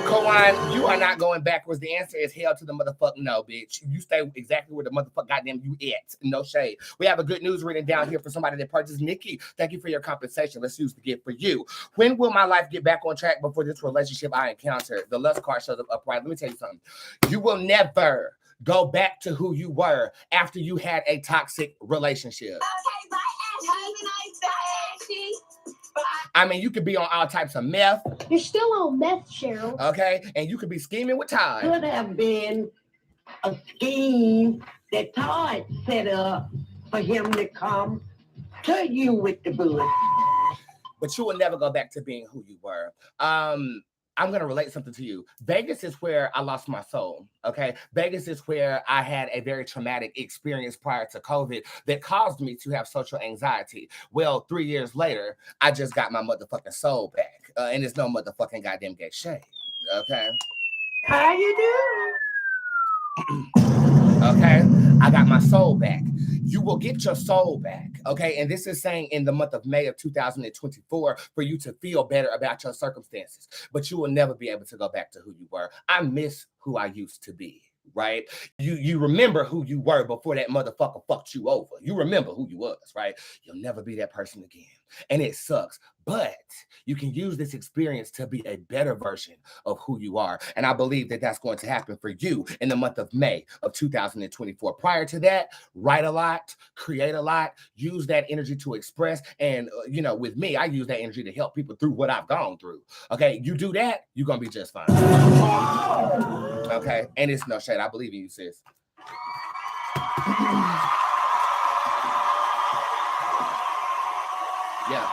Kawan, you are not going backwards. The answer is hell to the motherfucker no, bitch. You stay exactly where the motherfucker goddamn you at. No shade. We have a good news reading down here for somebody that purchased. Nikki, thank you for your compensation. Let's use the gift for you. When will my life get back on track before this relationship I encountered? The lust card shows up upright. Let me tell you something. You will never go back to who you were after you had a toxic relationship. Okay, bye, Ashley. Have a nice day, Ashley. Bye. I mean, you could be on all types of meth. You're still on meth, Cheryl. Okay, and you could be scheming with Todd. Could have been a scheme that Todd set up for him to come to you with the bullet. But you will never go back to being who you were. I'm going to relate something to you. Vegas is where I lost my soul, okay? Vegas is where I had a very traumatic experience prior to COVID that caused me to have social anxiety. Well, 3 years later, I just got my motherfucking soul back. And it's no motherfucking goddamn gay shade, okay? How you doing? Okay, I got my soul back. You will get your soul back. Okay, and this is saying in the month of May of 2024 for you to feel better about your circumstances, but you will never be able to go back to who you were. I miss who I used to be. Right? You remember who you were before that motherfucker fucked you over. You remember who you was, right? You'll never be that person again. And it sucks. But you can use this experience to be a better version of who you are. And I believe that that's going to happen for you in the month of May of 2024. Prior to that, write a lot, create a lot, use that energy to express. And, you know, with me, I use that energy to help people through what I've gone through. Okay, you do that, you're going to be just fine. Okay, and it's no shade. I believe in you, sis. Yeah.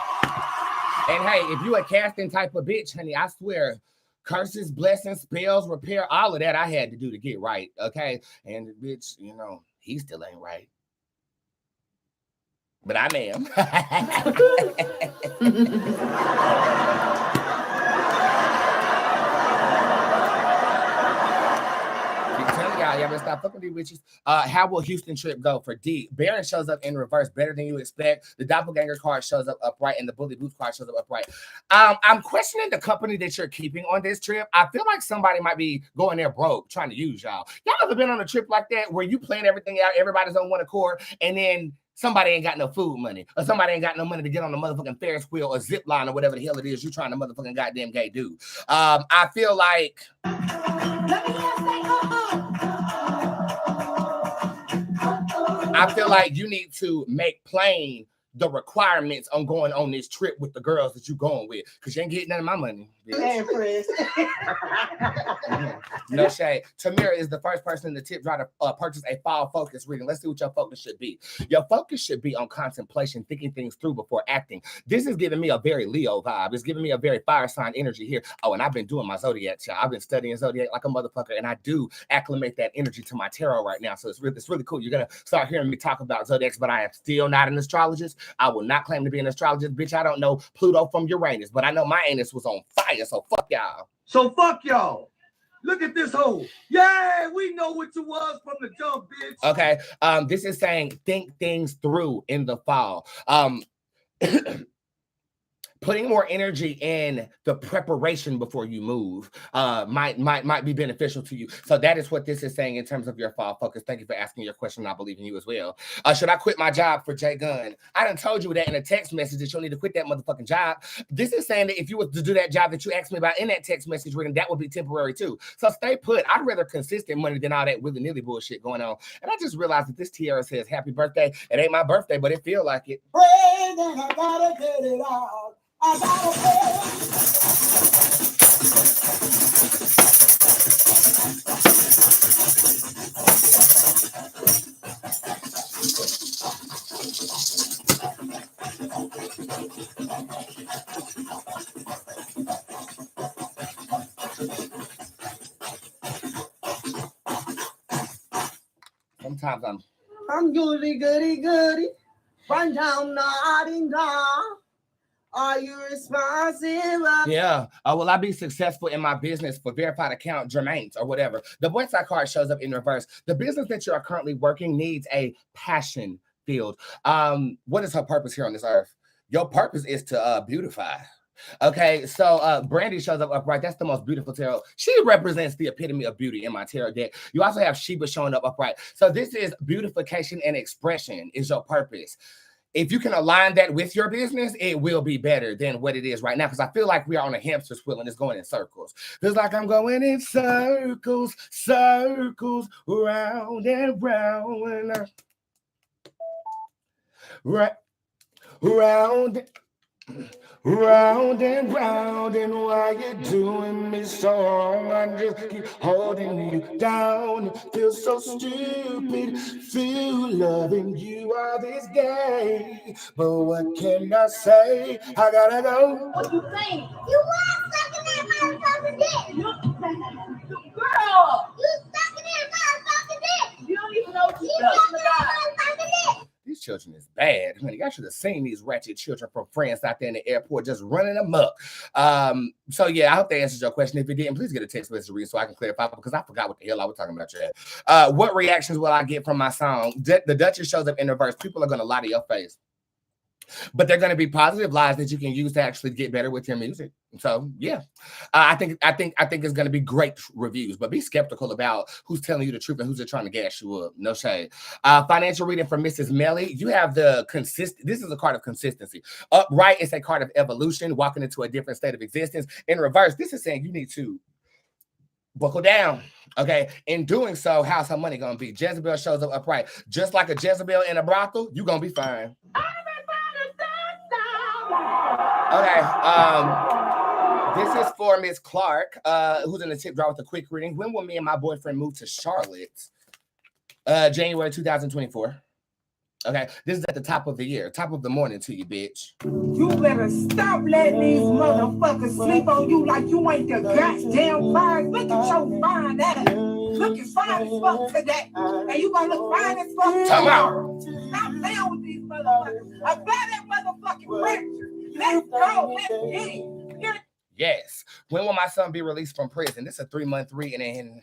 And hey, if you a casting type of bitch, honey, I swear, curses, blessings, spells, repair, all of that I had to do to get right. Okay, and the bitch, you know, he still ain't right. But I am. Y'all better stop fucking with these bitches. How will Houston trip go for D? Baron shows up in reverse better than you expect. The doppelganger card shows up upright, and the bully boots card shows up upright. I'm questioning the company that you're keeping on this trip. I feel like somebody might be going there broke trying to use y'all. Y'all ever been on a trip like that where you plan everything out, everybody's on one accord, and then somebody ain't got no food money, or somebody ain't got no money to get on the motherfucking Ferris wheel or zip line or whatever the hell it is you trying to motherfucking goddamn gay do? I feel like you need to make plain the requirements on going on this trip with the girls that you going with, because you ain't getting none of my money. No shade. Tamira is the first person in the tip jar to purchase a fall focus reading. Let's see what your focus should be. Your focus should be on contemplation, thinking things through before acting. This is giving me a very Leo vibe. It's giving me a very fire sign energy here. Oh, and I've been doing my zodiac, y'all. I've been studying zodiac like a motherfucker, and I do acclimate that energy to my tarot right now. So it's really cool. You're gonna start hearing me talk about zodiacs, but I am still not an astrologist. I will not claim to be an astrologist, bitch. I don't know Pluto from Uranus, but I know my anus was on fire, so fuck y'all. So fuck y'all. Look at this hole. Yeah, we know what you was from the jump, bitch. Okay. This is saying think things through in the fall. Putting more energy in the preparation before you move might be beneficial to you. So that is what this is saying in terms of your fall focus. Thank you for asking your question. I believe in you as well. Should I quit my job for Jay Gunn? I done told you that in a text message that you'll need to quit that motherfucking job. This is saying that if you were to do that job that you asked me about in that text message reading, that would be temporary too. So stay put. I'd rather consistent money than all that willy-nilly bullshit going on. And I just realized that this tiara says happy birthday. It ain't my birthday, but it feel like it. I gotta get it out. I gotta Sometimes I'm goody. Run down, nodding down. Are you responsive? Yeah. Will I be successful in my business for verified account Jermaine's or whatever? The Boy Side card shows up in reverse. The business that you are currently working needs a passion field. What is her purpose here on this earth? Your purpose is to beautify. Okay, so Brandy shows up upright. That's the most beautiful tarot. She represents the epitome of beauty in my tarot deck. You also have Sheba showing up upright. So this is beautification and expression is your purpose. If you can align that with your business, it will be better than what it is right now. Because I feel like we are on a hamster's wheel and it's going in circles. Feels like I'm going in circles, round and round. Right, round. Round and round, and why you doing me so wrong? I just keep holding you down. Feel so stupid. Feel loving you all this day. But what can I say? I gotta go. What you saying? You was sucking that motherfucking dick. Girl, you sucking that motherfucking dick. You don't even know what you're talking about. Motherfucking dick. These children is bad. Honey, I should have seen these ratchet children from France out there in the airport just running amok. So yeah, I hope that answers your question. If it didn't, please get a text message read so I can clarify because I forgot what the hell I was talking about. What reactions will I get from my song? The Duchess shows up in reverse. People are gonna lie to your face. But they're going to be positive lies that you can use to actually get better with your music. So yeah, I think it's going to be great reviews. But be skeptical about who's telling you the truth and who's just trying to gas you up. No shade. Financial reading from Mrs. Melly. You have the This is a card of consistency. Upright, it's a card of evolution, walking into a different state of existence. In reverse, this is saying you need to buckle down. Okay. In doing so, how's her money going to be? Jezebel shows up upright. Just like a Jezebel in a brothel, you're going to be fine. Okay, this is for Miss Clark, who's in the tip jar with a quick reading. When will me and my boyfriend move to Charlotte? January 2024. Okay, this is at the top of the year, top of the morning to you, bitch. You better stop letting these motherfuckers sleep on you like you ain't the goddamn fine. Look at your fine ass. Looking fine as fuck today. And you gonna look fine as fuck tomorrow. Stop playing with these motherfuckers. Apply that motherfucking pressure. Let's go. Let's get it. Yes. When will my son be released from prison? This is a 3-month reading. And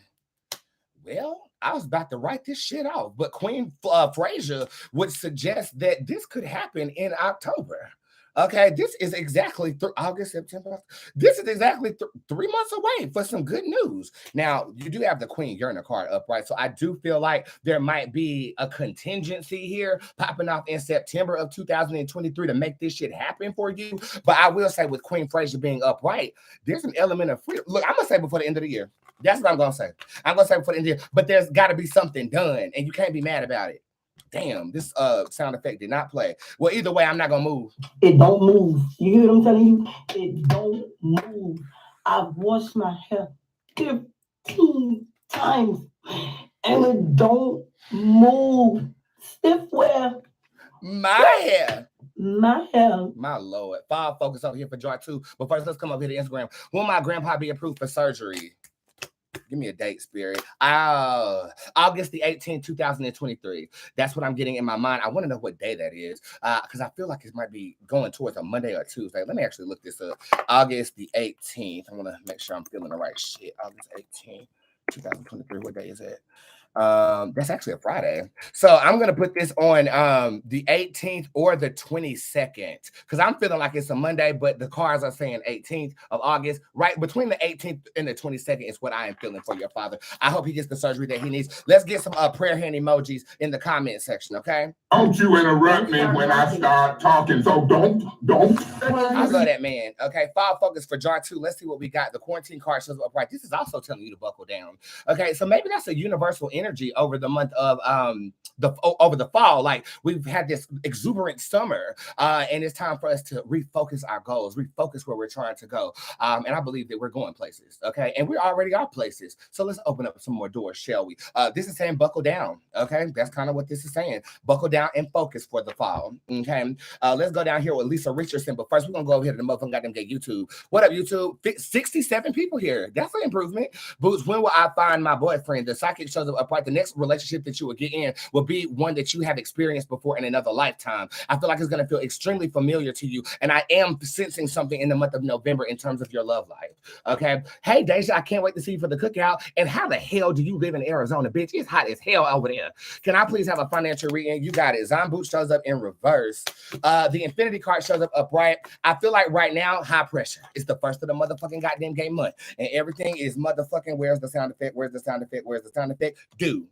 well, I was about to write this shit off, but Queen Frazier would suggest that this could happen in October. Okay, this is exactly August, September. This is exactly 3 months away for some good news. Now, you do have the Queen Urinal card upright, so I do feel like there might be a contingency here popping off in September of 2023 to make this shit happen for you. But I will say with Queen Frazier being upright, there's an element of freedom. Look, I'm going to say before the end of the year. That's what I'm going to say. I'm going to say before the end of the year. But there's got to be something done, and you can't be mad about it. Damn, this sound effect did not play. Well, either way, I'm not going to move. It don't move. You hear what I'm telling you? It don't move. I've washed my hair 15 times, and it don't move. Stiff wear. My hair. My hair. My Lord. Fall focus over here for jar 2. But first, let's come up here to Instagram. Will my grandpa be approved for surgery? Give me a date, Spirit. August the 18th, 2023. That's what I'm getting in my mind. I want to know what day that is because I feel like it might be going towards a Monday or Tuesday. Let me actually look this up. August the 18th. I want to make sure I'm feeling the right shit. August 18th, 2023. What day is that? That's actually a Friday. So I'm going to put this on the 18th or the 22nd because I'm feeling like it's a Monday, but the cards are saying 18th of August. Right between the 18th and the 22nd is what I am feeling for your father. I hope he gets the surgery that he needs. Let's get some prayer hand emojis in the comment section, okay? Don't you interrupt me when I start talking. So don't. I love that, man. Okay, fall focus for jar 2. Let's see what we got. The quarantine card shows up right. This is also telling you to buckle down. Okay, so maybe that's a universal energy over the month of over the fall. Like we've had this exuberant summer, and it's time for us to refocus our goals, refocus where we're trying to go. And I believe that we're going places. Okay, and we already are places. So let's open up some more doors, shall we? This is saying buckle down. Okay, that's kind of what this is saying. Buckle down and focus for the fall. Okay, let's go down here with Lisa Richardson. But first, we're gonna go over here to the motherfucking goddamn gay YouTube. What up, YouTube? 67 people here. That's an improvement. Boots, when will I find my boyfriend? The psychic shows up upright. The next relationship that you will get in will be one that you have experienced before in another lifetime. I feel like it's gonna feel extremely familiar to you, and I am sensing something in the month of November in terms of your love life. Okay. Hey, Deja, I can't wait to see you for the cookout. And how the hell do you live in Arizona, bitch? It's hot as hell over there. Can I please have a financial reading? You got it. Djinn Bootz shows up in reverse. The infinity card shows up upright. I feel like right now, high pressure. It's the first of the motherfucking goddamn game month. And everything is motherfucking, where's the sound effect? Where's the sound effect? Where's the sound effect? Do.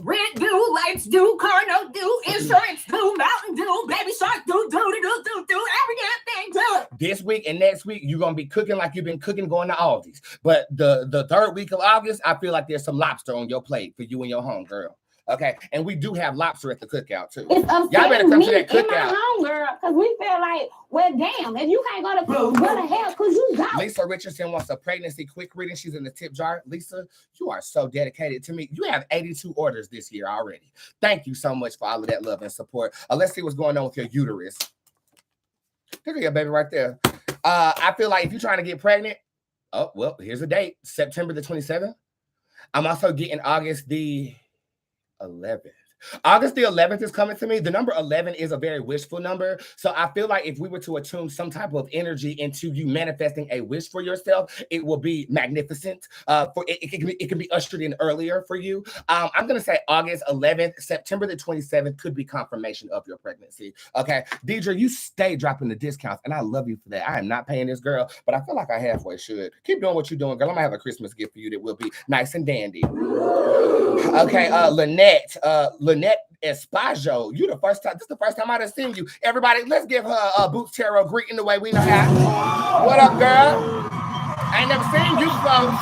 Rent due, lights due, car note due, insurance due, mountain due, baby shark due, every damn thing due. This week and next week, you're going to be cooking like you've been cooking going to Aldi's. But the third week of August, I feel like there's some lobster on your plate for you and your home, girl. Okay, and we do have lobster at the cookout too. It's Y'all better upsetting come me to that and my cookout. homegirl because we feel like, well, damn, if you can't go to where the hell could you go? Lisa Richardson wants a pregnancy quick reading. She's in the tip jar. Lisa, you are so dedicated to me. You have 82 orders this year already. Thank you so much for all of that love and support. Let's see what's going on with your uterus. Look at your baby right there. I feel like if you're trying to get pregnant, oh, well, here's a date, September the 27th. I'm also getting August the 11th. August the 11th is coming to me. The number 11 is a very wishful number. So I feel like if we were to attune some type of energy into you manifesting a wish for yourself, it will be magnificent. It can be ushered in earlier for you. I'm going to say August 11th. September the 27th could be confirmation of your pregnancy. Okay. Deidre, you stay dropping the discounts, and I love you for that. I am not paying this girl, but I feel like I halfway should. Keep doing what you're doing, girl. I'm going to have a Christmas gift for you that will be nice and dandy. Okay. Lynette Espajo, you the first time. This is the first time I've seen you. Everybody, let's give her a Boots Tarot greeting the way we know how. What up, girl? I ain't never seen you before.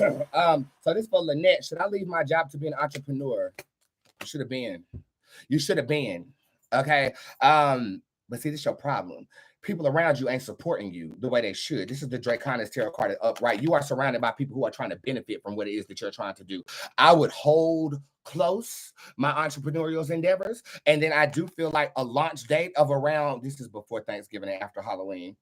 Yeah. So this for Lynette. Should I leave my job to be an entrepreneur? You should have been. You should have been. Okay. But see, this is your problem. People around you ain't supporting you the way they should. This is the Draconis Tarot card upright. You are surrounded by people who are trying to benefit from what it is that you're trying to do. I would hold close my entrepreneurial endeavors. And then I do feel like a launch date of around, this is before Thanksgiving and after Halloween.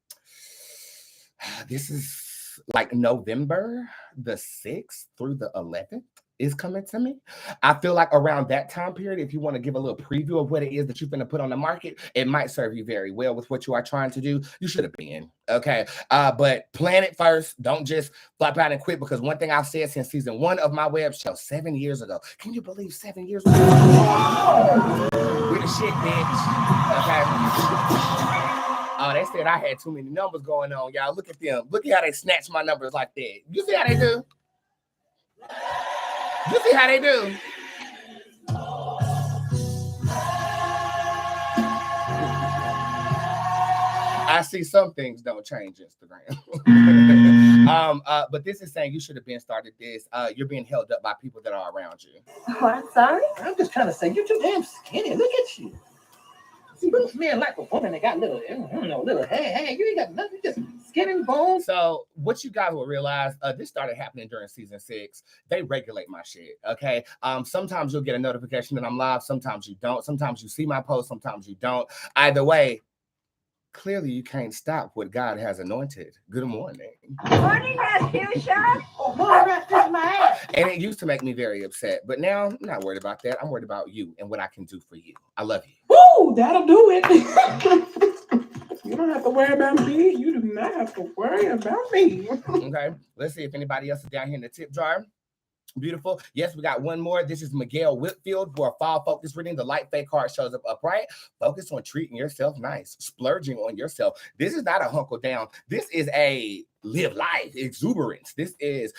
This is like November the 6th through the 11th. Is coming to me. I feel like around that time period, if you want to give a little preview of what it is that you're going to put on the market, it might serve you very well with what you are trying to do. You should have been. Okay. But plan it first. Don't just flop out and quit, because one thing I've said since season 1 of my web show 7 years ago. Can you believe 7 years ago? We're the shit, bitch. Okay. Oh, they said I had too many numbers going on, y'all. Look at them. Look at how they snatch my numbers like that. You see how they do? You see how they do? I see some things don't change Instagram. But this is saying you should have been started this. You're being held up by people that are around you. Oh, I'm sorry. I'm just trying to say, you're too damn skinny. Look at you. See, most men like a woman that got little, little hair. You ain't got nothing, just skin and bones. So what you guys will realize, this started happening during season 6. They regulate my shit, okay? Sometimes you'll get a notification that I'm live. Sometimes you don't. Sometimes you see my post. Sometimes you don't. Either way, clearly you can't stop what God has anointed. Good morning. Morning, Rasputia. And it used to make me very upset, but now I'm not worried about that. I'm worried about you and what I can do for you. I love you. Woo, that'll do it. You don't have to worry about me. You do not have to worry about me. Okay, let's see if anybody else is down here in the tip jar. Beautiful. Yes, we got one more. This is Miguel Whitfield for a fall focus reading. The light fake card shows up upright. Focus on treating yourself nice, splurging on yourself. This is not a hunkle down. This is a live life exuberance. This is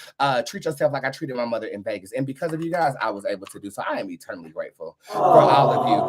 treat yourself like I treated my mother in Vegas. And because of you guys, I was able to do so. I am eternally grateful for all of you.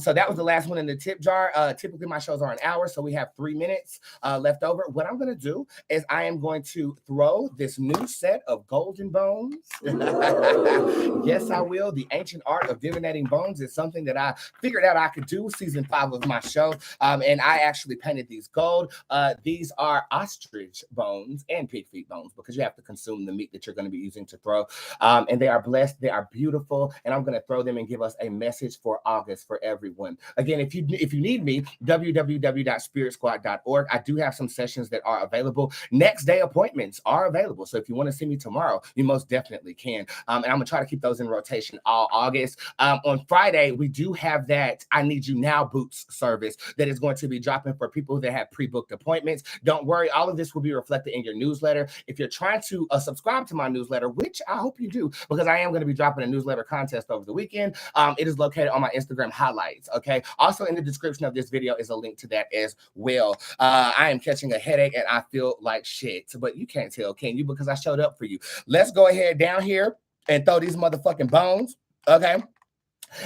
So that was the last one in the tip jar. Typically my shows are an hour, so we have 3 minutes left over. What I'm going to do is I am going to throw this new set of golden bones. Yes, I will. The ancient art of divinating bones is something that I figured out I could do season 5 of my show. And I actually painted these gold. These are ostrich bones and pig feet bones, because you have to consume the meat that you're going to be using to throw. And they are blessed. They are beautiful. And I'm going to throw them and give us a message for August for everyone. Again, if you need me, www.spiritsquad.org. I do have some sessions that are available. Next day appointments are available. So if you want to see me tomorrow, you most definitely can. And I'm going to try to keep those in rotation all August. On Friday, we do have that I Need You Now Boots service that is going to be dropping for people that have pre-booked appointments. Don't worry. All of this will be reflected in your newsletter. If you're trying to subscribe to my newsletter, which I hope you do, because I am going to be dropping a newsletter contest over the weekend. It is located on my Instagram highlights. Okay. Also in the description of this video is a link to that as well. I am catching a headache and I feel like shit, but you can't tell, can you? Because I showed up for you. Let's go ahead down here and throw these motherfucking bones. Okay.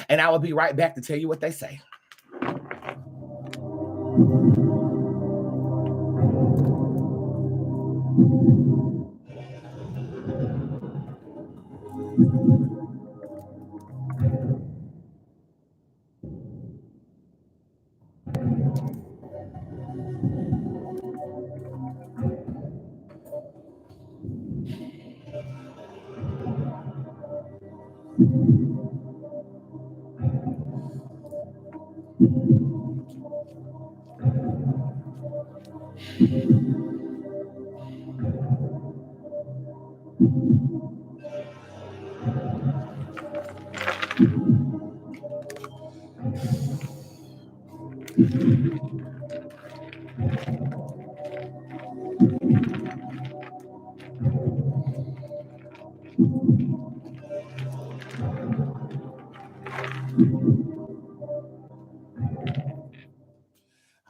And I will be right back to tell you what they say.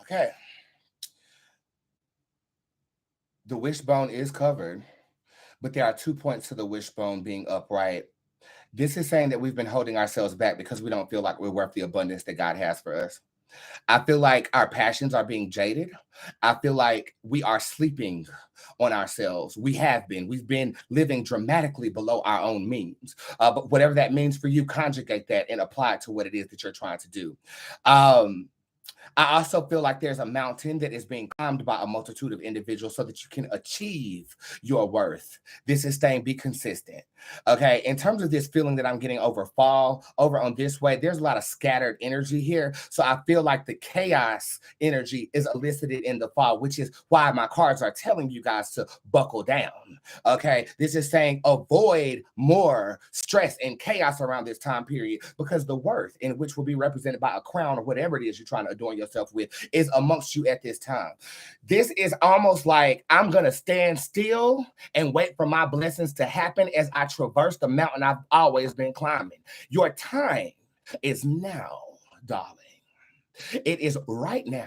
Okay. The wishbone is covered, but there are 2 points to the wishbone being upright. This is saying that we've been holding ourselves back because we don't feel like we're worth the abundance that God has for us. I feel like our passions are being jaded. I feel like we are sleeping on ourselves. We have been. We've been living dramatically below our own means. But whatever that means for you, conjugate that and apply it to what it is that you're trying to do. I also feel like there's a mountain that is being climbed by a multitude of individuals so that you can achieve your worth. This is saying be consistent. Okay. In terms of this feeling that I'm getting over fall, over on this way, there's a lot of scattered energy here. So I feel like the chaos energy is elicited in the fall, which is why my cards are telling you guys to buckle down. Okay. This is saying avoid more stress and chaos around this time period because the worth, in which will be represented by a crown or whatever it is you're trying to adorn yourself with, is amongst you at this time. This is almost like I'm going to stand still and wait for my blessings to happen as I traverse the mountain I've always been climbing. Your time is now, darling. It is right now.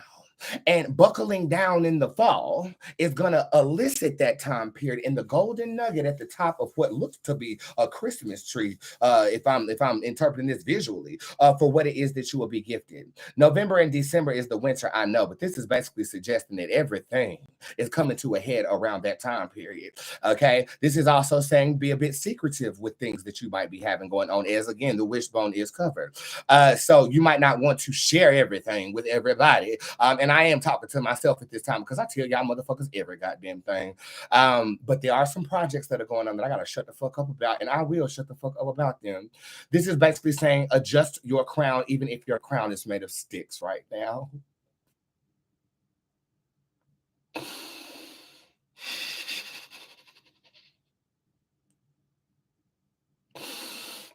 And buckling down in the fall is going to elicit that time period in the golden nugget at the top of what looks to be a Christmas tree, if I'm interpreting this visually, for what it is that you will be gifted. November and December is the winter, I know, but this is basically suggesting that everything is coming to a head around that time period. Okay, this is also saying be a bit secretive with things that you might be having going on, as again the wishbone is covered. So you might not want to share everything with everybody. And I am talking to myself at this time because I tell y'all motherfuckers every goddamn thing. But there are some projects that are going on that I gotta shut the fuck up about, and I will shut the fuck up about them. This is basically saying adjust your crown, even if your crown is made of sticks right now.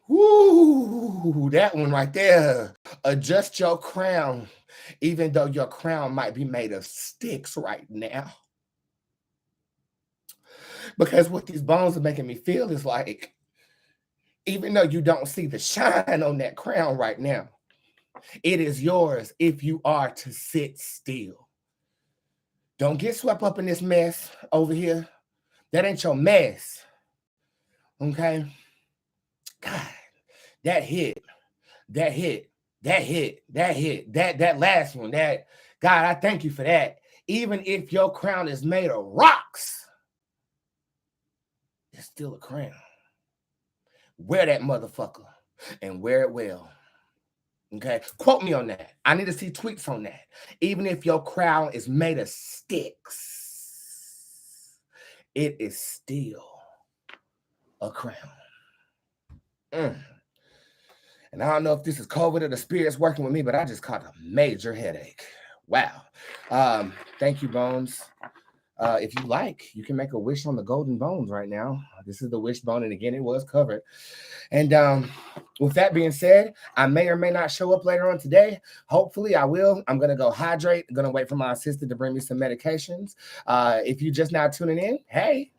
Woo, that one right there. Adjust your crown, even though your crown might be made of sticks right now. Because what these bones are making me feel is like, even though you don't see the shine on that crown right now, it is yours if you are to sit still. Don't get swept up in this mess over here. That ain't your mess. Okay? God, that last one, God, I thank you for that. Even if your crown is made of rocks, it's still a crown. Wear that motherfucker and wear it well. Okay, quote me on that. I need to see tweets on that. Even if your crown is made of sticks, it is still a crown. And I don't know if this is COVID or the spirits working with me, but I just caught a major headache. Wow. Thank you, Bones. If you like, you can make a wish on the golden bones right now. This is the wishbone, and again, it was covered. And with that being said, I may or may not show up later on today. Hopefully, I will. I'm going to go hydrate. I'm going to wait for my assistant to bring me some medications. If you just now tuning in, hey.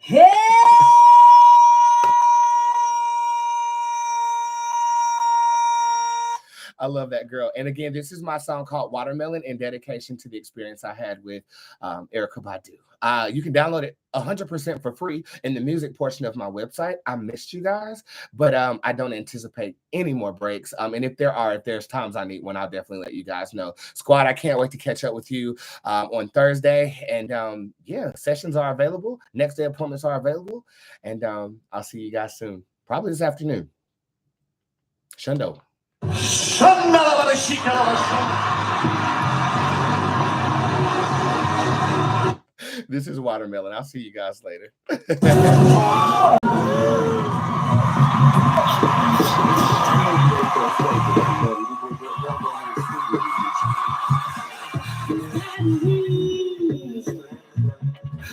I love that girl. And again, this is my song called Watermelon in dedication to the experience I had with Erykah Badu. You can download it 100% for free in the music portion of my website. I missed you guys, but I don't anticipate any more breaks. And if there's times I need one, I'll definitely let you guys know. Squad, I can't wait to catch up with you on Thursday. And yeah, sessions are available. Next day appointments are available. And I'll see you guys soon. Probably this afternoon. Shundo. This is Watermelon. I'll see you guys later.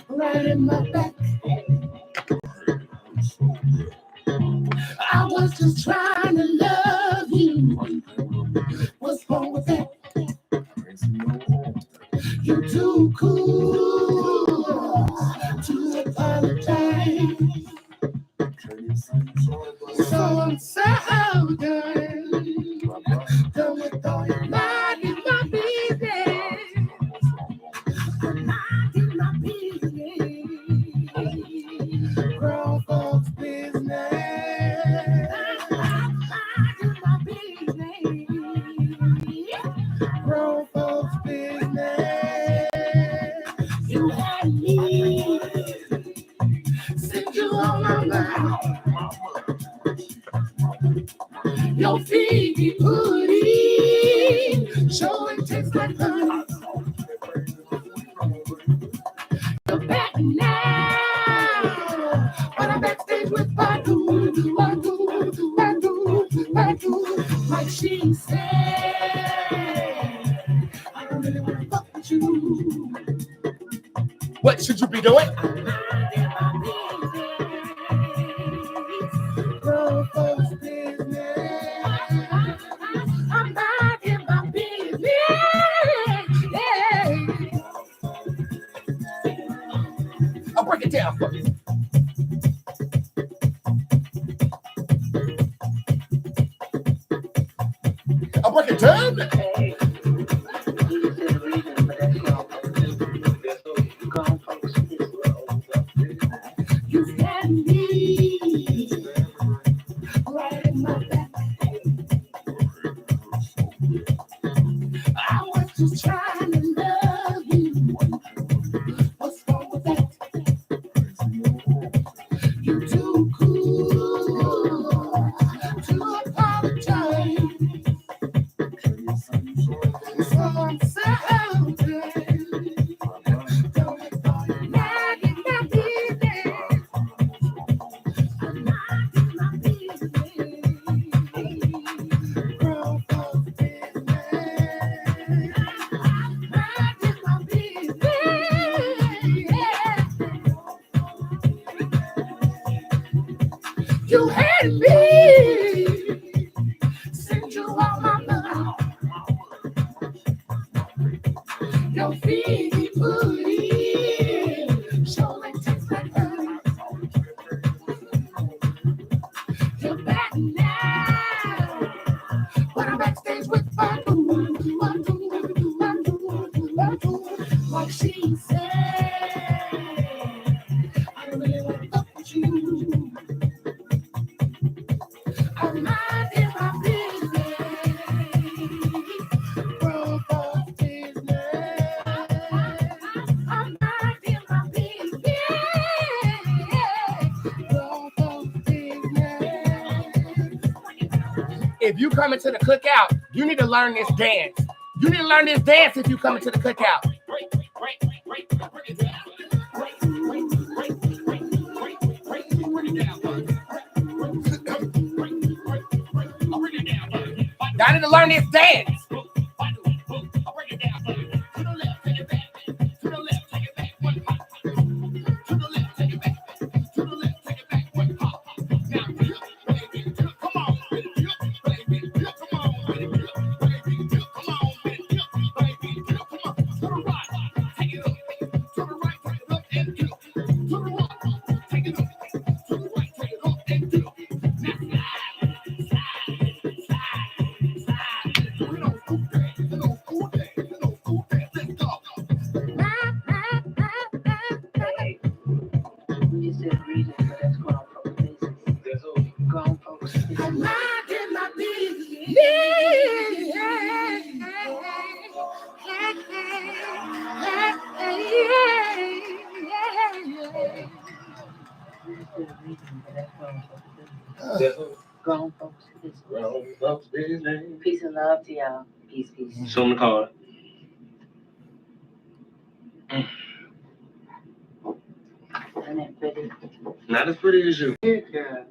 Right in my back. I was just trying to love you. What's wrong with that? You're too cool to apologize. So I'm so done with all your mind in my business. Mind in my business. Grown folks business. Mind in my business. Grown folks business. You had me. Send you on my mind. Your feet be pudding, showing tastes like honey. You're back now, but I'm backstage with Badu, like she said. I don't really want to fuck with you. What should you be doing? Grown folks business. I'm not in my business. Yeah. I'll break it down for you. I'll break it down. You got me right in my back. I was just trying to love you. What's wrong with that? You're too cool to apologize. So I'm so good. Don't let all your mind in my business. I'm not in my business. Grown folks business. Not in my business. You had me. Send you all my love. Your feet be pudding, showing tastes like honey. You're back now, but I'm backstage with Badu, like she said. I don't really want to fuck with you. I'm not in my business. Grown folks business. I'm not in my business. Grown folks business. If you coming to the cookout, you need to learn this dance. You need to learn this dance if you coming to the cookout. Y'all need to learn this dance. I'm not in my business. Grown folks business. Peace and love to y'all. Peace, peace. Show me the card. Isn't it pretty? Not as pretty as you. Good girl.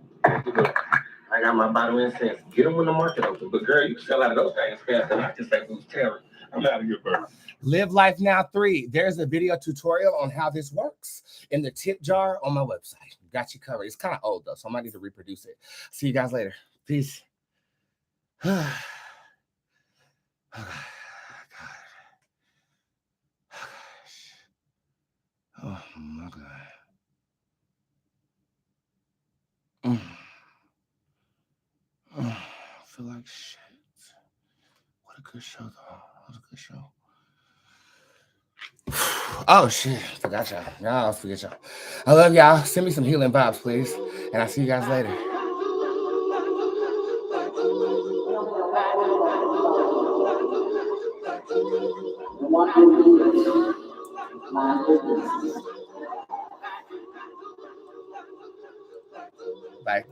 I got my bottle in sense. Get them when the market open. But girl, you can sell out of those things fast. And I just say who's terror. I'm out of here, bro. Live Life Now 3. There's a video tutorial on how this works in the tip jar on my website. Got you covered. It's kind of old though, so I might need to reproduce it. See you guys later. Peace. Oh my God. I feel like shit. What a good show, though. What a good show. Oh, shit. Forgot y'all. Y'all forget y'all. I love y'all. Send me some healing vibes, please. And I'll see you guys later. Bye.